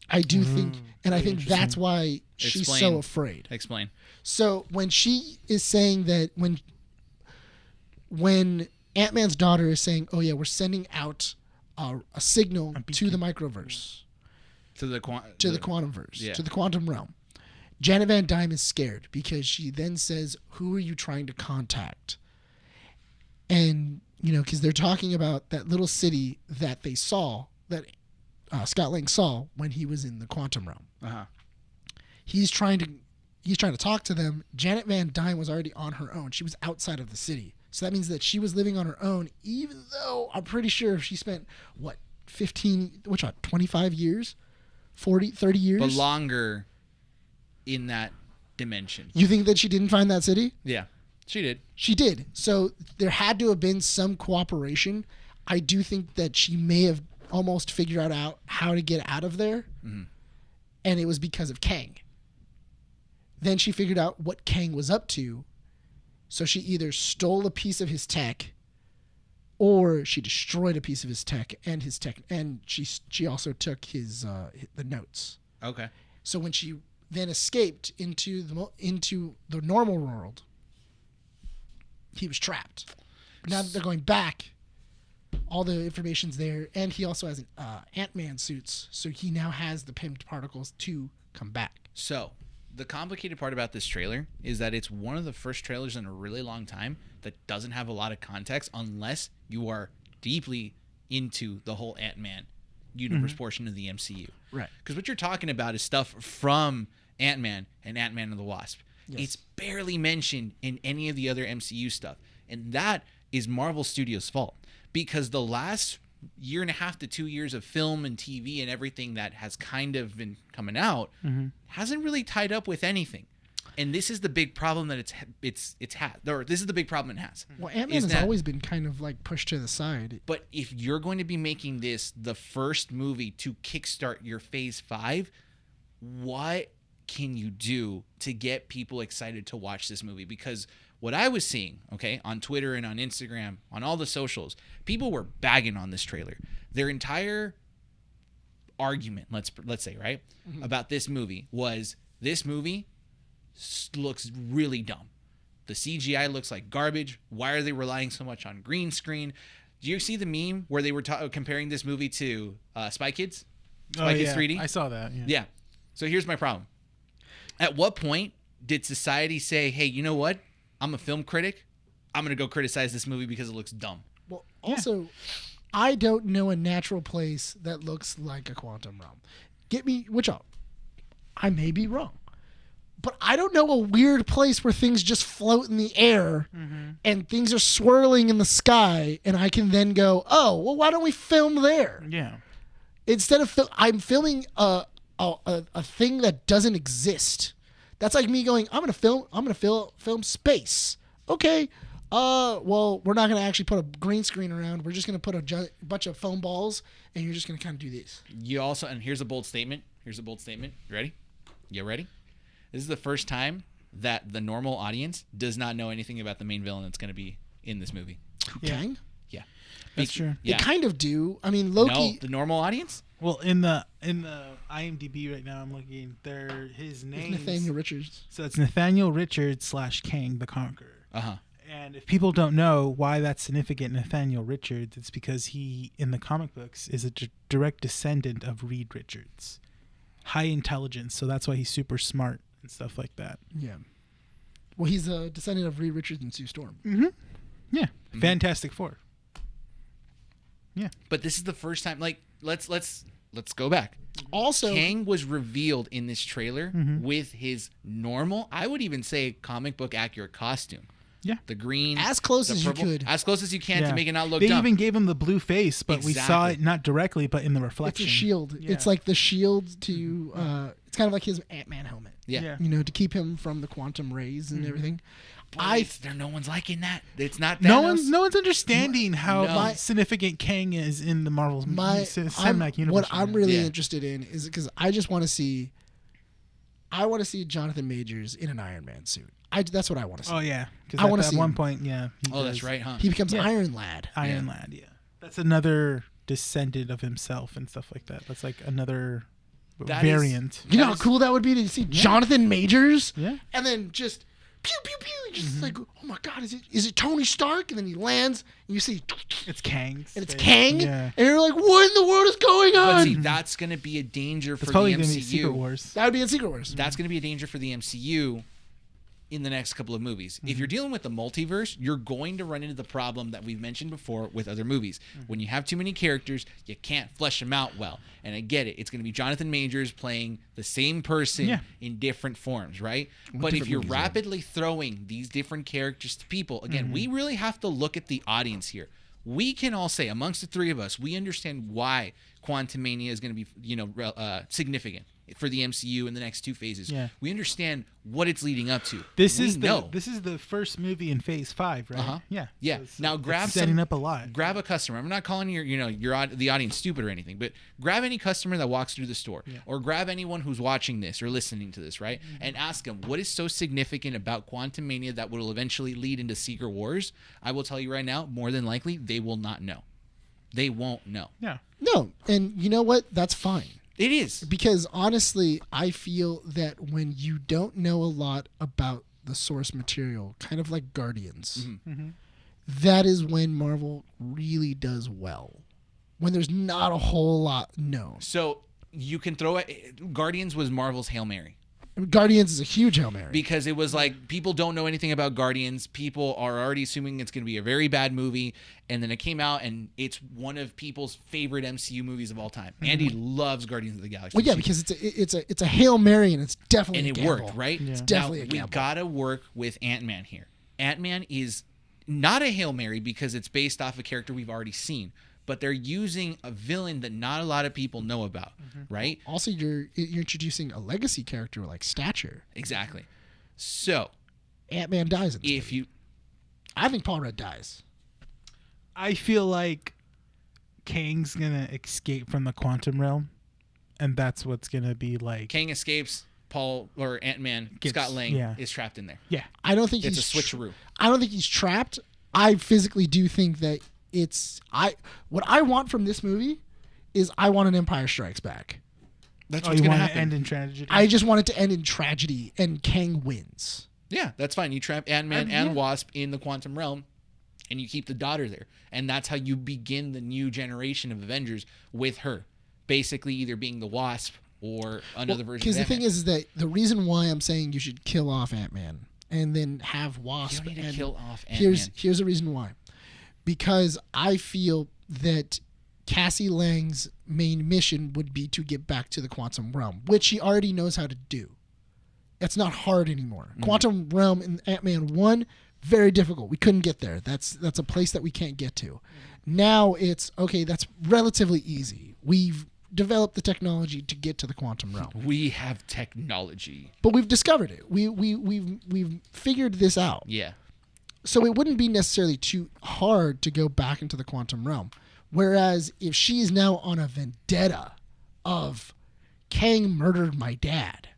I do think, and I think that's why she's so afraid. Explain. So when she is saying that, when Ant-Man's daughter is saying, oh yeah, we're sending out a signal to the microverse. To the quantumverse, to the quantum realm. Janet Van Dyne is scared because she then says, who are you trying to contact? And, because they're talking about that little city that they saw, that Scott Lang saw when he was in the quantum realm. Uh-huh. He's trying to talk to them. Janet Van Dyne was already on her own. She was outside of the city. So that means that she was living on her own, even though I'm pretty sure she spent, 25 years? 40, 30 years? But longer in that dimension. You think that she didn't find that city? Yeah, she did. She did. So there had to have been some cooperation. I do think that she may have almost figured out how to get out of there. Mm-hmm. And it was because of Kang. Then she figured out what Kang was up to. So she either stole a piece of his tech, or she destroyed a piece of his tech, and she also took his the notes. Okay. So when she then escaped into the normal world, he was trapped. Now that they're going back, all the information's there, and he also has Ant-Man suits, so he now has the pimped particles to come back. So the complicated part about this trailer is that it's one of the first trailers in a really long time that doesn't have a lot of context unless you are deeply into the whole Ant-Man universe portion of the MCU. Right. Because what you're talking about is stuff from Ant-Man and Antman and the Wasp. Yes. It's barely mentioned in any of the other MCU stuff. And that is Marvel Studios' fault. Because the last year and a half to 2 years of film and TV and everything that has kind of been coming out hasn't really tied up with anything. And this is the big problem that it's had. Or this is the big problem it has. Well, Ant-Man has always been kind of like pushed to the side. But if you're going to be making this the first movie to kickstart your Phase 5, what can you do to get people excited to watch this movie? Because what I was seeing, on Twitter and on Instagram, on all the socials, people were bagging on this trailer. Their entire argument, let's say, right, about this movie was this movie looks really dumb. The CGI looks like garbage. Why are they relying so much on green screen? Do you see the meme where they were comparing this movie to Spy Kids? Spy Kids 3D? I saw that. Yeah. So here's my problem. At what point did society say, hey, you know what? I'm a film critic. I'm going to go criticize this movie because it looks dumb. Well, also, I don't know a natural place that looks like a quantum realm. I may be wrong. But I don't know a weird place where things just float in the air and things are swirling in the sky, and I can then go, oh, well, why don't we film there? Yeah. Instead of I'm filming a thing that doesn't exist. That's like me going, I'm gonna film space. Okay. Well, we're not gonna actually put a green screen around. We're just gonna put a bunch of foam balls, and you're just gonna kind of do this. You also, and here's a bold statement. You ready? You ready? This is the first time that the normal audience does not know anything about the main villain that's going to be in this movie. Kang? Yeah. That's true. They kind of do. I mean, Loki. No, the normal audience? Well, in the IMDb right now, I'm looking. His name Nathaniel Richards. So it's Nathaniel Richards / Kang the Conqueror. Uh-huh. And if people don't know why that's significant, Nathaniel Richards, it's because he, in the comic books, is a direct descendant of Reed Richards. High intelligence, so that's why he's super smart and stuff like that. Yeah. Well, he's a descendant of Reed Richards and Sue Storm. Mm-hmm. Yeah. Fantastic Four. Yeah. But this is the first time. Like, let's go back. Also, Kang was revealed in this trailer with his normal, I would even say, comic book accurate costume. Yeah. The green. as close the as purple, you could. As close as you can to make it not look They dumb. even gave him the blue face, but we saw Exactly. it not directly, but in the It's reflection. a shield. Yeah. It's like the shield to. It's kind of like his Ant-Man helmet. Yeah. You know, to keep him from the quantum rays and everything. No one's liking that. It's not Thanos. No one's understanding how No. significant Kang is in the Marvel cinematic universe. What I'm really Yeah. interested in is because I just want to see. I want to see Jonathan Majors in an Iron Man suit. That's what I want to see. Oh yeah, I because wanna at see one him. point, yeah. Oh, that's right, huh? He becomes Yeah. Iron Lad. Iron Lad, yeah. That's another descendant of himself and stuff like that. That's like another That variant. You know That how is- cool that would be to see Jonathan Majors? Yeah. And then just pew pew pew, just like, oh my God, is it Tony Stark? And then he lands, and you see, It's Kang. and it's Kang, Yeah. and you're like, what in the world is going But on? see, that's going to be a danger for It's the probably MCU. gonna be Secret Wars. That would be in Secret Wars. That's going to be a danger for the MCU in the next couple of movies. If you're dealing with the multiverse, you're going to run into the problem that we've mentioned before with other movies. When you have too many characters, you can't flesh them out well. And I get it. It's going to be Jonathan Majors playing the same person Yeah. in different forms, right? But if different you're movies, yeah. rapidly throwing these different characters to people, again, we really have to look at the audience here. We can all say, amongst the three of us, we understand why Quantumania is going to be, significant for the MCU in the next two phases. Yeah. We understand what it's leading up to. This We is know. this is the first movie in Phase 5, right? Uh-huh. Yeah. Yeah. So it's- Now it's grab setting some- up a lot. Grab a customer. I'm not calling the audience stupid or anything, but grab any customer that walks through the store, or grab anyone who's watching this or listening to this, right? And ask them what is so significant about Quantumania that will eventually lead into Secret Wars. I will tell you right now, more than likely, they will not know. They won't know. Yeah. No, and you know what? That's fine. It is. Because honestly, I feel that when you don't know a lot about the source material, kind of like Guardians, that is when Marvel really does well. When there's not a whole lot known. So you can throw it. Guardians was Marvel's Hail Mary. Guardians is a huge Hail Mary. Because it was like people don't know anything about Guardians. People are already assuming it's going to be a very bad movie. And then it came out and it's one of people's favorite MCU movies of all time. Andy loves Guardians of the Galaxy. Well, yeah, because it's a Hail Mary and it's definitely and a it gamble. worked, right? Yeah. It's Now, definitely a We gamble. got to work with Ant-Man here. Ant-Man is not a Hail Mary because it's based off a character we've already seen. But they're using a villain that not a lot of people know about, right? Also, you're introducing a legacy character like Stature. Exactly. So Ant-Man dies in this if movie. you... I think Paul Rudd dies. I feel like Kang's gonna escape from the quantum realm, and that's what's gonna be like. Kang escapes, Paul or Ant-Man, Gets- Scott Lang yeah. is trapped in there. Yeah. I don't think It's he's a switcheroo. I don't think he's trapped. I physically do think that what I want from this movie is I want an Empire Strikes Back. That's Oh, what's you going to want to happen. end in tragedy? I just want it to end in tragedy and Kang wins. Yeah, that's fine. You trap Ant-Man and yeah. Wasp in the quantum realm, and you keep the daughter there. And that's how you begin the new generation of Avengers with her. Basically either being the Wasp or another version Because of the Ant-Man. thing is that the reason why I'm saying you should kill off Ant-Man and then have Wasp. You don't need to and kill off Ant-Man. Here's the reason why. Because I feel that Cassie Lang's main mission would be to get back to the quantum realm, which she already knows how to do. It's not hard anymore. Quantum realm in Ant-Man 1, very difficult. We couldn't get there. That's a place that we can't get to. Now it's okay, that's relatively easy. We've developed the technology to get to the quantum realm. We have technology. But we've discovered it. We've figured this out. Yeah. So it wouldn't be necessarily too hard to go back into the quantum realm. Whereas if she is now on a vendetta of Kang murdered my dad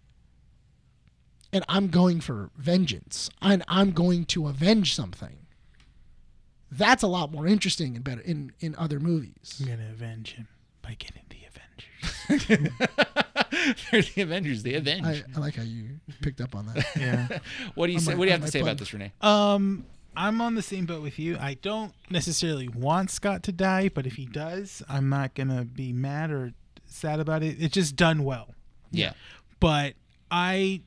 and I'm going for vengeance and I'm going to avenge something, that's a lot more interesting and better in other movies. I'm gonna avenge him by getting the Avengers. They're the Avengers. They avenge. I like how you picked up on that. Yeah. What do you I say? might- What do you I have to might say plug- about this, Renee? I'm on the same boat with you. I don't necessarily want Scott to die, but if he does, I'm not gonna be mad or sad about it. It's just done well. Yeah. But I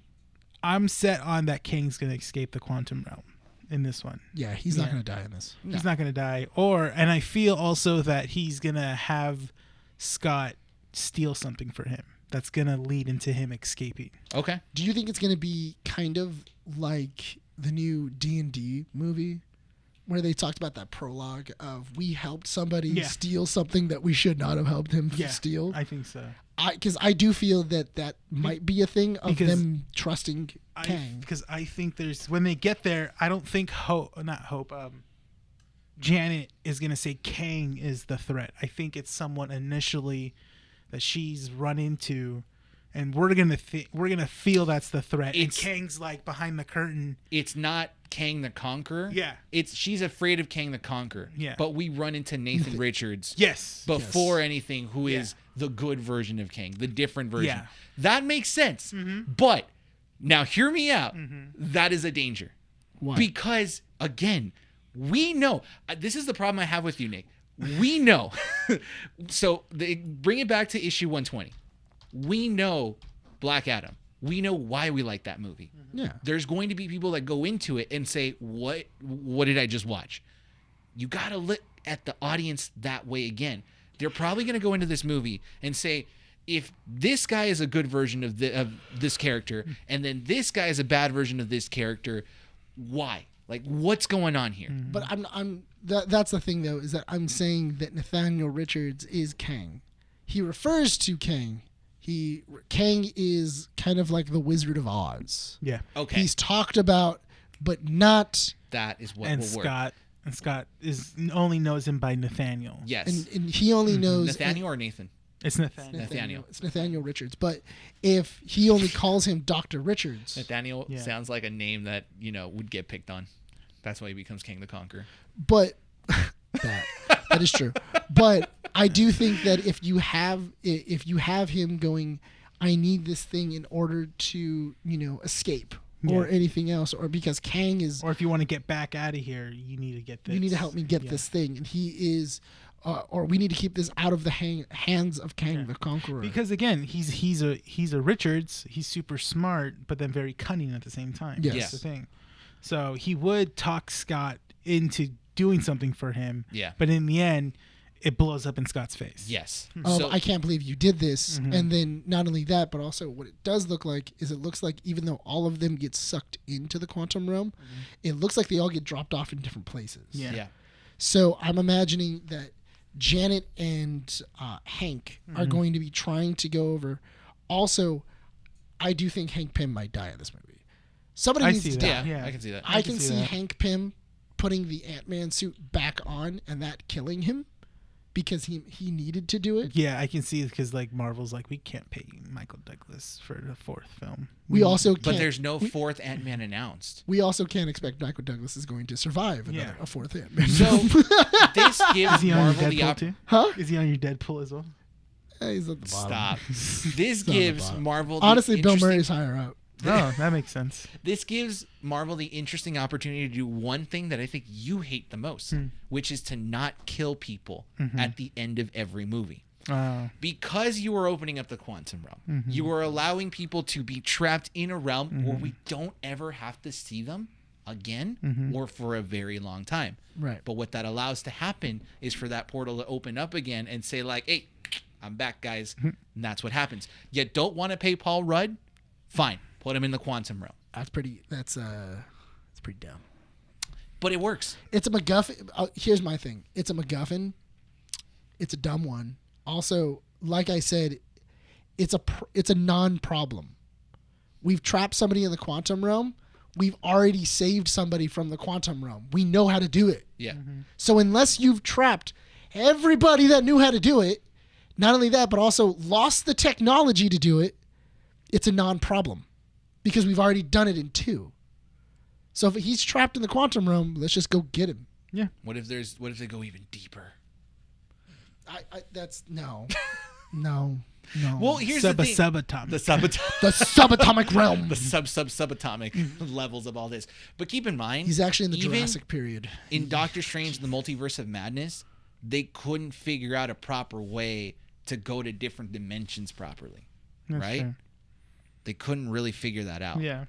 I'm set on that Kang's gonna escape the quantum realm in this one. Yeah, he's not going to die in this. He's not gonna die. And I feel also that he's gonna have Scott steal something for him. That's gonna lead into him escaping. Okay. Do you think it's going to be kind of like the new D&D movie where they talked about that prologue of we helped somebody steal something that we should not have helped him steal? I think so. Because I do feel that might be a thing of them trusting Kang. Because I think when they get there, I don't think Janet is going to say Kang is the threat. I think it's someone initially that she's run into, and we're gonna feel that's the threat. And Kang's like behind the curtain. It's not Kang the Conqueror. Yeah. She's afraid of Kang the Conqueror. Yeah. But we run into Nathan Richards. Yes. Before anything, who is the good version of Kang, the different version. Yeah. That makes sense. Mm-hmm. But now hear me out. Mm-hmm. That is a danger. Why? Because again, we know this is the problem I have with you, Nick. We know. So bring it back to issue 120. We know Black Adam. We know why we like that movie. Yeah. There's going to be people that go into it and say, what did I just watch? You got to look at the audience that way again. They're probably going to go into this movie and say, if this guy is a good version of this character, and then this guy is a bad version of this character, why? Like, what's going on here? But that's the thing, though, is that I'm saying that Nathaniel Richards is Kang. He refers to Kang. Kang is kind of like the Wizard of Oz. Yeah. Okay. He's talked about, but not. That is what And will Scott. work. And Scott only knows him by Nathaniel. Yes. And he only knows Nathaniel or Nathan? It's Nathaniel. Nathaniel. It's Nathaniel Richards. But if he only calls him Dr. Richards. Nathaniel sounds like a name that, would get picked on. That's why he becomes King the Conqueror. But that is true. But I do think that if you have him going, I need this thing in order to, escape or anything else, or because Kang is, or if you want to get back out of here, you need to get this. You need to help me get this thing, and he is, or we need to keep this out of the hands of Kang the Conqueror. Because again, he's a Richards. He's super smart, but then very cunning at the same time. Yes. That's the thing. So he would talk Scott into doing something for him. Yeah. But in the end, it blows up in Scott's face. Yes. Oh, I can't believe you did this. Mm-hmm. And then not only that, but also what it does look like is it looks like even though all of them get sucked into the quantum realm, it looks like they all get dropped off in different places. Yeah. So I'm imagining that Janet and Hank are going to be trying to go over. Also, I do think Hank Pym might die in this movie. Somebody needs to die. Yeah, I can see that. I can see Hank Pym putting the Ant-Man suit back on and that killing him because he needed to do it. Yeah, I can see it because Marvel's like, we can't pay Michael Douglas for the fourth film. But there's no fourth Ant-Man announced. We also can't expect Michael Douglas is going to survive a fourth Ant-Man. So this gives Marvel the opportunity. Huh? Is he on your Deadpool as well? He's at the bottom. Stop. This gives Marvel honestly, Bill Murray's higher up. Oh, that makes sense. This gives Marvel the interesting opportunity to do one thing that I think you hate the most, which is to not kill people at the end of every movie. Because you are opening up the quantum realm, you are allowing people to be trapped in a realm where we don't ever have to see them again or for a very long time. Right. But what that allows to happen is for that portal to open up again and say hey, I'm back, guys. And that's what happens. You don't want to pay Paul Rudd? Fine. Put him in the quantum realm. That's pretty dumb. But it works. It's a MacGuffin. Here's my thing. It's a MacGuffin. It's a dumb one. Also, like I said, it's a non-problem. We've trapped somebody in the quantum realm. We've already saved somebody from the quantum realm. We know how to do it. Yeah. So unless you've trapped everybody that knew how to do it, not only that, but also lost the technology to do it, it's a non-problem. Because we've already done it in 2. So if he's trapped in the quantum realm, let's just go get him. Yeah. What if they go even deeper? No. Well, here's the thing. Subatomic. The subatomic. The subatomic realm. The subatomic levels of all this. But keep in mind, he's actually in the Jurassic period. In Doctor Strange: The Multiverse of Madness, they couldn't figure out a proper way to go to different dimensions properly. That's right? fair. They couldn't really figure that out. Yeah.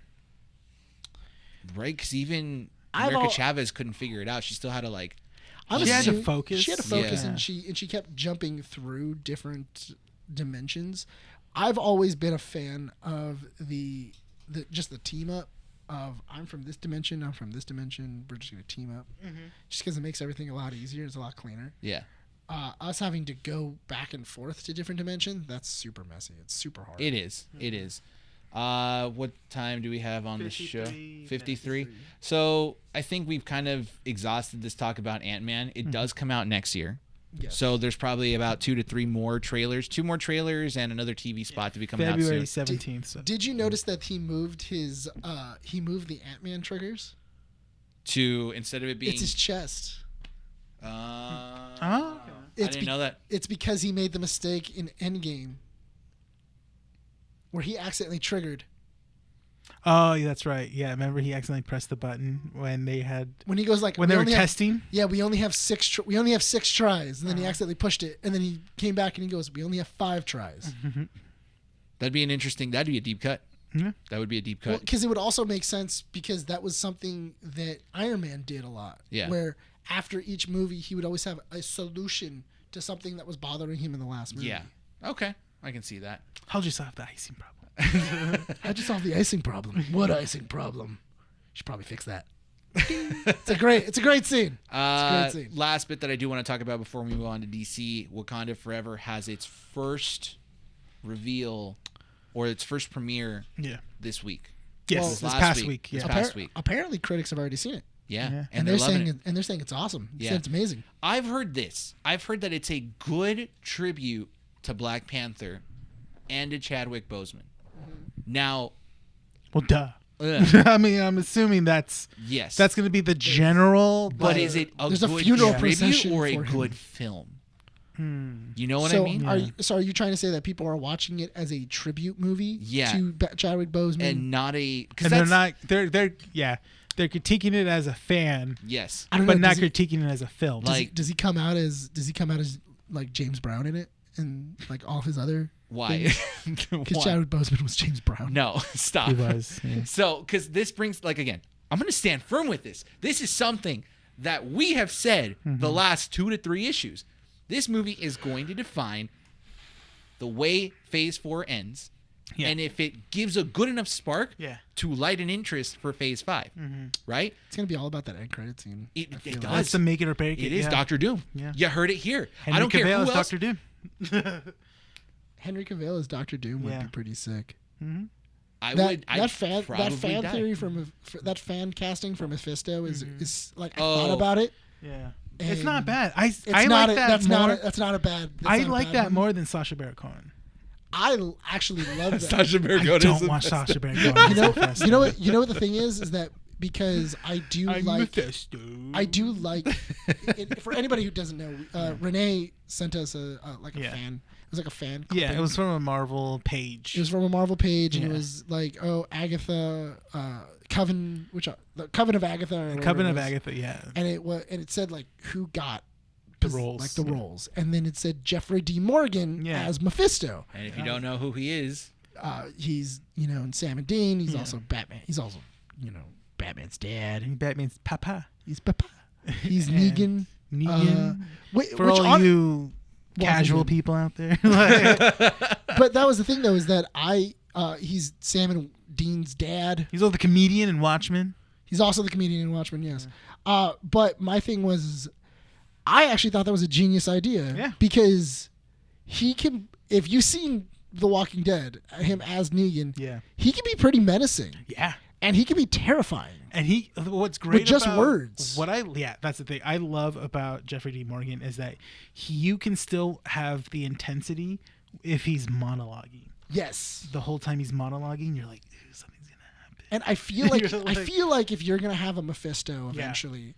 Right, because even I've America al- Chavez couldn't figure it out. She still had to like. She had to assuming- focus. She had to focus, Yeah. and she kept jumping through different dimensions. I've always been a fan of the just the team up of I'm from this dimension, I'm from this dimension. We're just gonna team up, just because it makes everything a lot easier. It's a lot cleaner. Yeah. Us having to go back and forth to different dimensions, that's super messy. It's super hard. It is. It is. What time do we have on the show? 53 53. So I think we've kind of exhausted this talk about Ant-Man. It does come out next year. Yes. So there's probably about 2 to 3 more trailers, 2 more trailers, and another TV spot to be coming February out soon. 17th. So. Did you notice that he moved his the Ant-Man triggers? To instead of it being, It's his chest. Oh, okay. I It's didn't know that. It's because he made the mistake in Endgame where he accidentally triggered. Oh, yeah, that's right. Yeah, remember he accidentally pressed the button when they had When he goes like when "We they were only have- testing. Yeah, we only have 6 tries, and then he accidentally pushed it, and then he came back and he goes, "We only have 5 tries." That'd be a deep cut. Yeah. That would be a deep Well, cut. because it would also make sense because that was something that Iron Man did a lot. Yeah. Where after each movie, he would always have a solution to something that was bothering him in the last movie. Yeah. Okay. I can see that. How'd you solve the icing problem? I just solved the icing problem. What icing problem? Should probably fix that. It's a great scene. It's a great scene. Last bit that I do want to talk about before we move on to DC, Wakanda Forever has its first reveal or its first premiere Yeah. this week. Yes, Well, this last past week. week. This Yeah. past week. Apparently, critics have already seen it, Yeah. Yeah. And they're loving it. and they're saying it's awesome. They Yeah. said it's amazing. I've heard this. I've heard that it's a good tribute to Black Panther and to Chadwick Boseman. Now, Well, duh. ugh, I mean, I'm assuming that's yes. going to be the general. but is it a There's a good funeral tribute procession or a for him. good film? Hmm. You know what So I mean? are you trying to say that people are watching it as a tribute movie Yeah. to Chadwick Boseman? And not a because And they're not. They're critiquing it as a fan, Yes. I don't know. but not does he, critiquing it as a film. Like- does he come out as like James Brown in it and like all of his other? Why? Because Why? Chadwick Boseman was James Brown. No, stop. he was. Yeah. So, because this brings, like, again, I'm going to stand firm with this. This is something that we have said the last 2 to 3 issues. This movie is going to define the way Phase 4 ends. Yeah. And if it gives a good enough spark Yeah. to light an interest for Phase 5, right? It's gonna be all about that end credit scene. It I feel does. like. That's the make it or break it. It is yeah. Doctor Doom. Yeah. You heard it here. Henry I don't care Cavill who is else. Dr. Doom. Henry Cavill as Doctor Doom would Yeah. be pretty sick. I That would. I'd that fan probably die. theory that fan casting for Mephisto is like I Oh. thought about it. Yeah. It's And not bad. I It's like not that that's more. that's not a bad. that's I not a like bad that one. more than Sacha Baron Cohen. Actually love that. Sasha Baron I Cohen don't is the watch best. Sacha Baron Cohen. You know what the thing is that because I do I'm like Mephisto. I do like for anybody who doesn't know, Renee sent us a Yeah. fan. It was like a fan. Yeah, clipping. it was from a Marvel page. It was from a Marvel page, and it Yeah. was like, oh, Agatha, Coven, the Coven of Agatha, or whatever Coven it of was. Agatha. Yeah. and it said like who got The roles, like the yeah. roles, and then it said Jeffrey D. Morgan Yeah. as Mephisto. And if you don't know who he is, He's in Sam and Dean. He's Yeah. also Batman. He's also Batman's dad. And Batman's Papa. He's Papa. He's And Negan. Negan. For which all you casual Negan. people out there. Like, But that was the thing though, is that he's Sam and Dean's dad. he's also the comedian in Watchmen. He's also the comedian in Watchmen, yes. But my thing was, I actually thought that was a genius idea. Yeah. Because he can, if you've seen The Walking Dead, him as Negan, Yeah. he can be pretty menacing. Yeah. And he can be terrifying. And what's great just about words. That's the thing I love about Jeffrey D. Morgan is that you can still have the intensity if he's monologuing. Yes. The whole time he's monologuing, you're like, "Ooh, something's gonna happen." And I feel like, You're like- I feel like if you're gonna have a Mephisto eventually,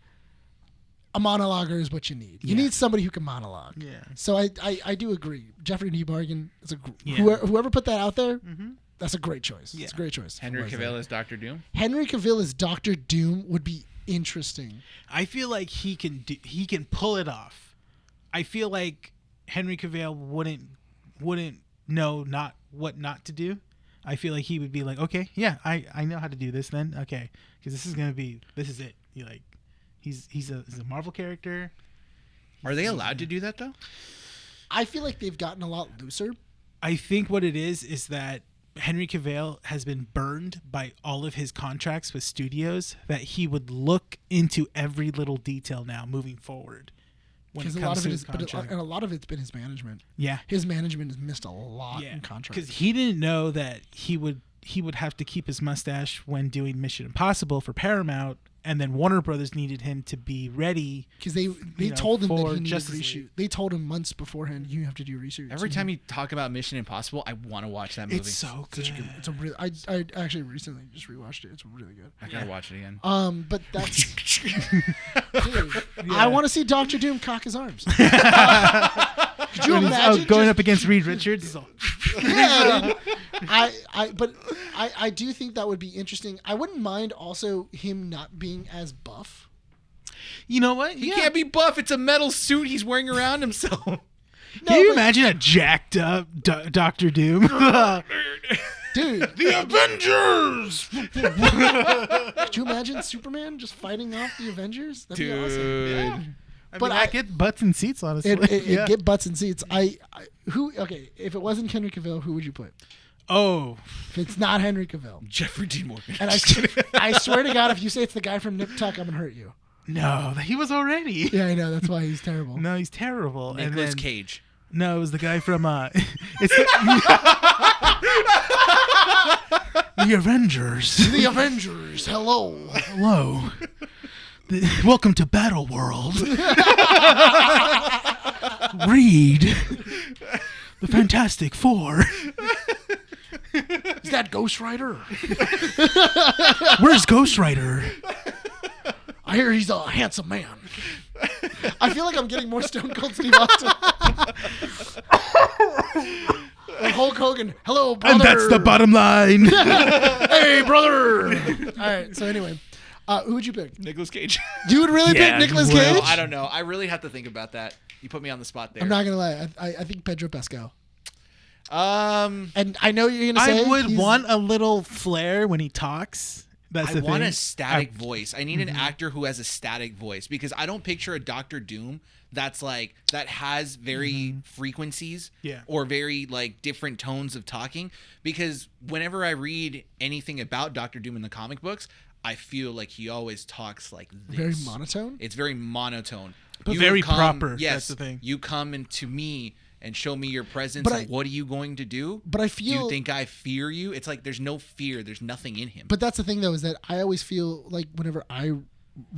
a monologuer is what you need. You Yeah. need somebody who can monologue. Yeah. So I do agree. Jeffrey D. Morgan is Yeah. whoever put that out there. That's a great choice. Yeah. It's a great choice. Henry Who was Cavill that? is Doctor Doom. Henry Cavill as Doctor Doom would be interesting. I feel like he can pull it off. I feel like Henry Cavill wouldn't know what not to do. I feel like he would be like, okay, yeah, I know how to do this then. Okay, because this is it. You like, he's a Marvel character. Are they allowed to do that though? I feel like they've gotten a lot looser. I think what it is that Henry Cavill has been burned by all of his contracts with studios, that he would look into every little detail now moving forward. Because a lot of it is, and a lot of it's been his management. Yeah, his management has missed a lot in contracts. Because he didn't know that he would have to keep his mustache when doing Mission Impossible for Paramount, and then Warner Brothers needed him to be ready. Because they told him that he needed Justice reshoot. League. They told him months beforehand, you have to do research. Every time you talk about Mission Impossible, I want to watch that movie. It's so good. It's a real. I actually recently just rewatched it. It's really good. I gotta watch it again. But that's. Dude, I want to see Dr. Doom cock his arms. Could you imagine going up against Reed Richards? Yeah, but I do think that would be interesting. I wouldn't mind also him not being as buff. You know what? He can't be buff. It's a metal suit he's wearing around himself. Can you imagine a jacked up Dr. Doom? Dude, the Avengers! Could you imagine Superman just fighting off the Avengers? That'd be awesome. Yeah. But I get butts and seats, honestly. It get butts and seats. If it wasn't Henry Cavill, who would you put? Oh. If it's not Henry Cavill. Jeffrey Dean Morgan. And I swear to God, if you say it's the guy from Nip Tuck, I'm going to hurt you. No, he was already. Yeah, I know. That's why he's terrible. No, he's terrible. Nicolas Cage. No, it was the guy from it's the Avengers. The Avengers. Hello. Hello. Welcome to Battle World. Read the Fantastic Four. Is that Ghost Rider? Where's Ghost Rider? I hear he's a handsome man. I feel like I'm getting more Stone Cold Steve Austin. Hulk Hogan. Hello, brother. And that's the bottom line. Hey, brother. All right. So anyway, who would you pick? Nicolas Cage. You would really pick Nicolas Cage? No, I don't know. I really have to think about that. You put me on the spot there. I'm not gonna lie. I think Pedro Pascal. And I know you're gonna say I would want a little flair when he talks. That's I the want thing. a static voice. I need an actor who has a static voice, because I don't picture a Doctor Doom that has very frequencies or very like different tones of talking, because whenever I read anything about Doctor Doom in the comic books, I feel like he always talks like this. Very monotone? It's very monotone. But very proper. Yes, that's the thing. You come into me and show me your presence, and what are you going to do? But I feel... Do you think I fear you? It's like there's no fear. There's nothing in him. But that's the thing, though, is that I always feel like whenever I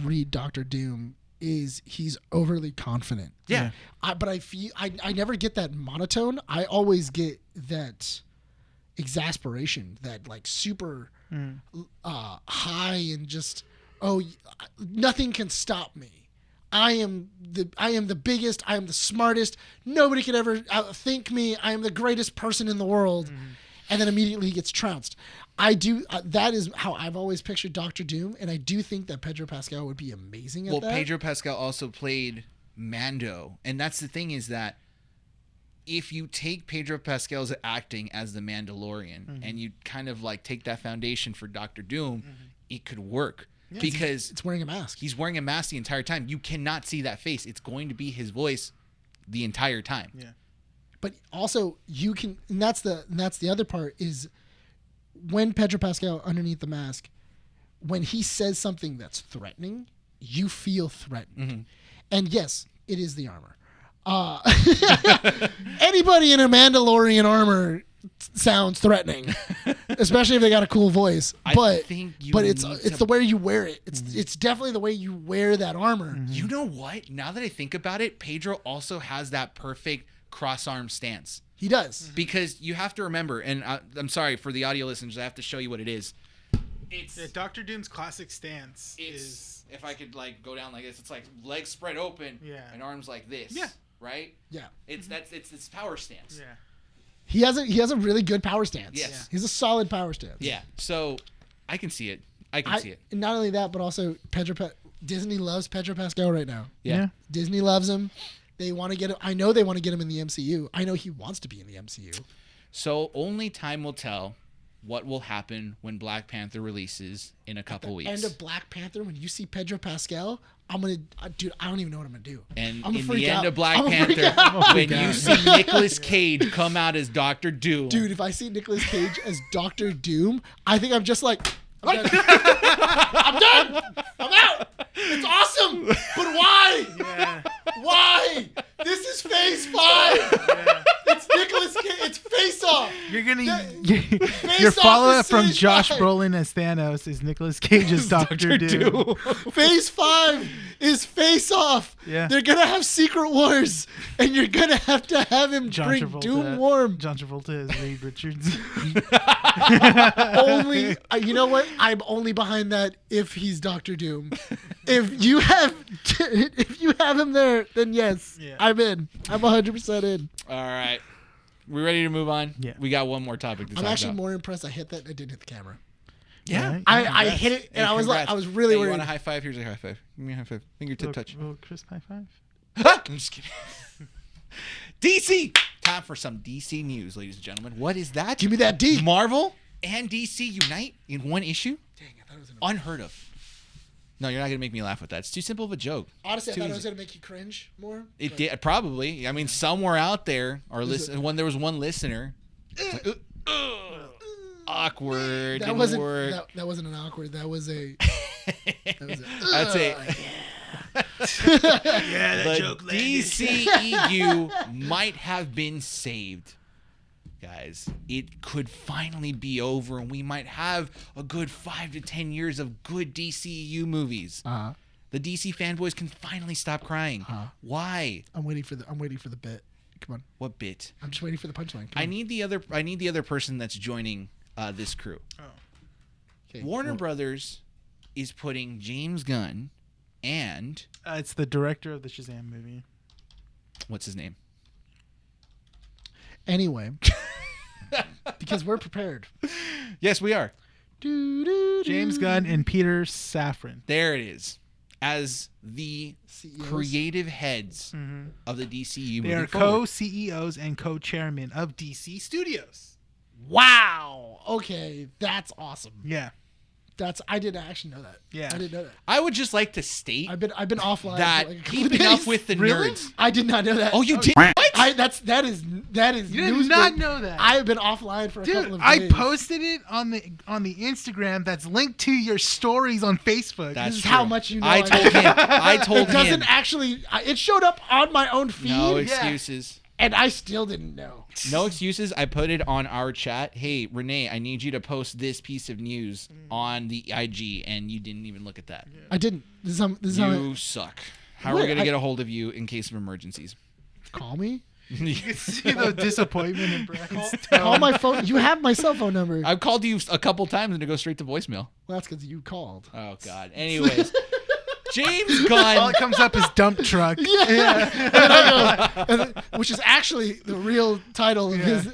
read Doctor Doom, he's overly confident. Yeah. But I feel... I never get that monotone. I always get that exasperation, that like super high and just, nothing can stop me. I am the biggest. I am the smartest. Nobody could ever outthink me. I am the greatest person in the world. And then immediately he gets trounced. I do. That is how I've always pictured Doctor Doom, and I do think that Pedro Pascal would be amazing at that. Well, Pedro Pascal also played Mando, and that's the thing, is that if you take Pedro Pascal's acting as the Mandalorian and you kind of like take that foundation for Doctor Doom, it could work. Yeah, because it's wearing a mask. He's wearing a mask the entire time. You cannot see that face. It's going to be his voice the entire time. Yeah. But also you can, and that's the other part, is when Pedro Pascal underneath the mask, when he says something that's threatening, you feel threatened. And yes, it is the armor. Anybody in a Mandalorian armor sounds threatening, especially if they got a cool voice. But it's the way you wear it. It's definitely the way you wear that armor. You know what? Now that I think about it, Pedro also has that perfect cross-arm stance. He does. Because you have to remember, and I'm sorry for the audio listeners, I have to show you what it is. It's Dr. Doom's classic stance is, if I could like go down like this, it's like legs spread open and arms like this. Yeah. Right? Yeah. It's this power stance. Yeah. He has a really good power stance. Yes. Yeah. He's a solid power stance. Yeah. So I can see it. I can see it. And not only that, but also Disney loves Pedro Pascal right now. Yeah. Disney loves him. They want to get him. I know they want to get him in the MCU. I know he wants to be in the MCU. So only time will tell what will happen when Black Panther releases in a couple weeks. End of Black Panther, when you see Pedro Pascal, I'm gonna, dude, I don't even know what I'm gonna do. And I'm in the end of Black Panther, when you see Nicolas Cage come out as Dr. Doom. Dude, if I see Nicolas Cage as Dr. Doom, I think I'm just like, I'm done. I'm done. I'm out. It's awesome. But why? Yeah. Why? This is Phase 5. Yeah. It's Nicolas Cage. It's Face Off. You're gonna Face your Off follow is up from Phase Josh 5. Brolin as Thanos is Nicolas Cage as Dr. Doom. Phase 5 is Face Off. Yeah. They're gonna have Secret Wars, and you're gonna have to have him John bring Travolta. Doom warm. John Travolta is Reed Richards. Only, you know what? I'm only behind that if he's Dr. Doom. If you have him there, then yes, Yeah. I'm in. I'm 100% in. All right. We ready to move on? Yeah. We got one more topic to I'm talk actually about. more impressed I hit that than I didn't hit the camera. Yeah. Right? I hit it, and Hey, I was congrats. was really Hey, you worried. want a high five? Here's a high five. Give me a high five. Fingertip touch. Little crisp high five. I'm just kidding. DC. Time for some DC news, ladies and gentlemen. What is that? Give me that D. Marvel and DC unite in one issue? Dang, I thought it was an Unheard of. No, you're not going to make me laugh with that. It's too simple of a joke. Honestly, I Too thought it easy. was going to make you cringe more. It but- did, probably. I mean, somewhere out there, or Is when there was one listener, it's like, awkward. That didn't wasn't work. that wasn't an awkward. That was a. That's it. Yeah, The DCEU might have been saved. Guys, it could finally be over, and we might have a good 5 to 10 years of good DCEU movies. Uh-huh. The DC fanboys can finally stop crying. Uh-huh. Why? I'm waiting for the bit. Come on. What bit? I'm just waiting for the punchline. Come I on. need the other person that's joining this crew. Okay, Warner well, Brothers is putting James Gunn and it's the director of the Shazam movie. what's his name? Anyway, because we're prepared. Yes, we are. James Gunn and Peter Safran. There it is. As the CEOs. creative heads Mm-hmm. of the DCU They moving are forward. co-CEOs and co-chairmen of DC Studios. Wow. Okay, that's awesome. Yeah. I didn't actually know that. Yeah. I didn't know that. I would just like to state I've been offline that for like a couple of keeping up days. with the Really? nerds. I did not know that. Oh, you did? What? That is You did news not break. know that. I have been offline for a couple Dude, of I days. posted it on the Instagram that's linked to your stories on Facebook. That's This is true. how much you know. I told him. I told It doesn't him. actually. It showed up on my own feed. No excuses. And I still didn't know. No excuses. I put it on our chat. Hey, Renee, I need you to post this piece of news on the IG, and you didn't even look at that. I didn't. This is how You suck. How are we Wait, going to I- get a hold of you in case of emergencies? call me. You can see the disappointment in Brian's Call tone. my phone. You have my cell phone number. I've called you a couple times and it goes straight to voicemail. Well, that's because you called. Oh, God. Anyways, James All Gunn. it comes up is dump truck. Which is actually the real title of his.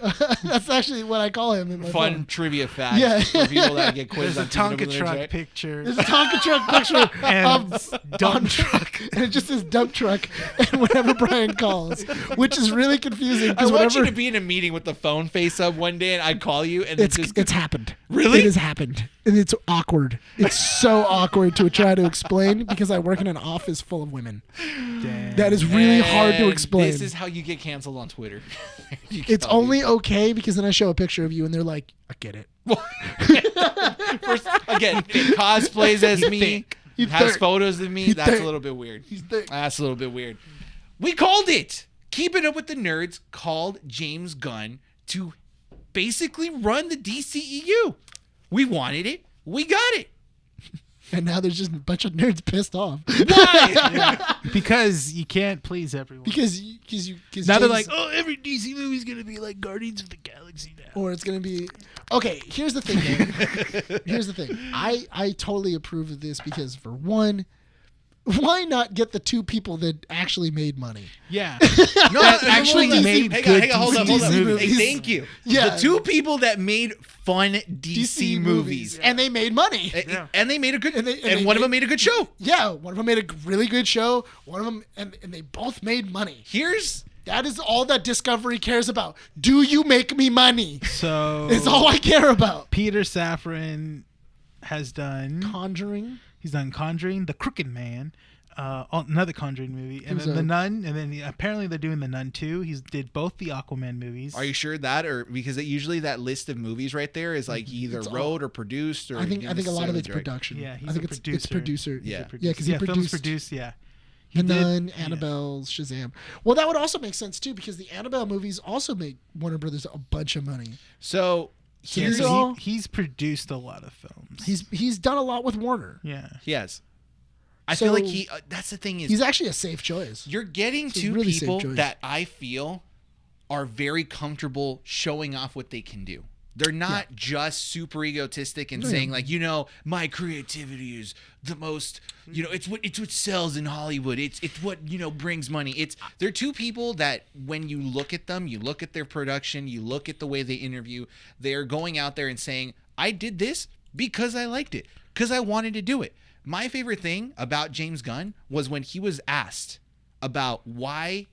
That's actually what I call him in my Fun phone. trivia fact Yeah. for people that get quizzed There's a on keeping up Tonka with the truck nerds, right? picture. There's a Tonka truck picture And of dump truck. and it just says dump truck and whenever Brian calls, which is really confusing I because want whenever you to be in a meeting with the phone face up one day and I call you and it's happened. Really? It has happened. And it's awkward. It's so awkward to try to explain because I work in an office full of women. Damn. That is really hard to And explain. This is how you get canceled on Twitter. You It's call me. only okay because then I show a picture of you and they're like, I get it. First, again, it cosplays as me, He's has thick. photos of me. He's That's thick. a little bit weird. He's thick. That's a little bit weird. We called it. Keeping Up with the Nerds called James Gunn to basically run the DCEU. We wanted it. We got it. And now there's just a bunch of nerds pissed off. Why? Because you can't please everyone. because Now they're like, oh, every DC movie's gonna be like Guardians of the Galaxy now. or it's gonna be okay. Here's the thing, man. Here's the thing. I totally approve of this because for one, why not get the two people that actually made money? Yeah. No, That no, actually hold on. made hang good on, hold on, hold on. DC Hey, movies. thank you. Yeah. The two people that made fun DC movies. and they made money. Yeah. And they made a good, And and, they one of them made a good show. Yeah, one of them made a really good show. One of them, and they both made money. Here's That is all that Discovery cares about. Do you make me money? So It's all I care about. Peter Safran has done Conjuring. He's done Conjuring, The Crooked Man, another Conjuring movie, and Who's then a- The Nun, and then apparently they're doing The Nun 2. He did both the Aquaman movies. Are you sure that, or because usually that list of movies right there is like he either It's all- wrote or produced, or I think a lot of necessarily it's direct. production. Yeah, he's I think a it's producer. Yeah. Yeah, because he films produced produced. Yeah, The did- Nun, yeah. Annabelle, Shazam. Well, that would also make sense too because the Annabelle movies also make Warner Brothers a bunch of money. So So Yeah, these so all- he's produced a lot of films. He's done a lot with Warner. yeah. he has. I So- feel like he. That's the thing is, He's actually a safe choice. you're getting a two really safe people choice. that I feel are very comfortable showing off what they can do. They're not just super egotistic and No, saying yeah. like, you know, my creativity is the most, you know, it's what sells in Hollywood. It's what, you know, brings money. They're two people that when you look at them, you look at their production, you look at the way they interview, they're going out there and saying, I did this because I liked it, because I wanted to do it. My favorite thing about James Gunn was when he was asked about why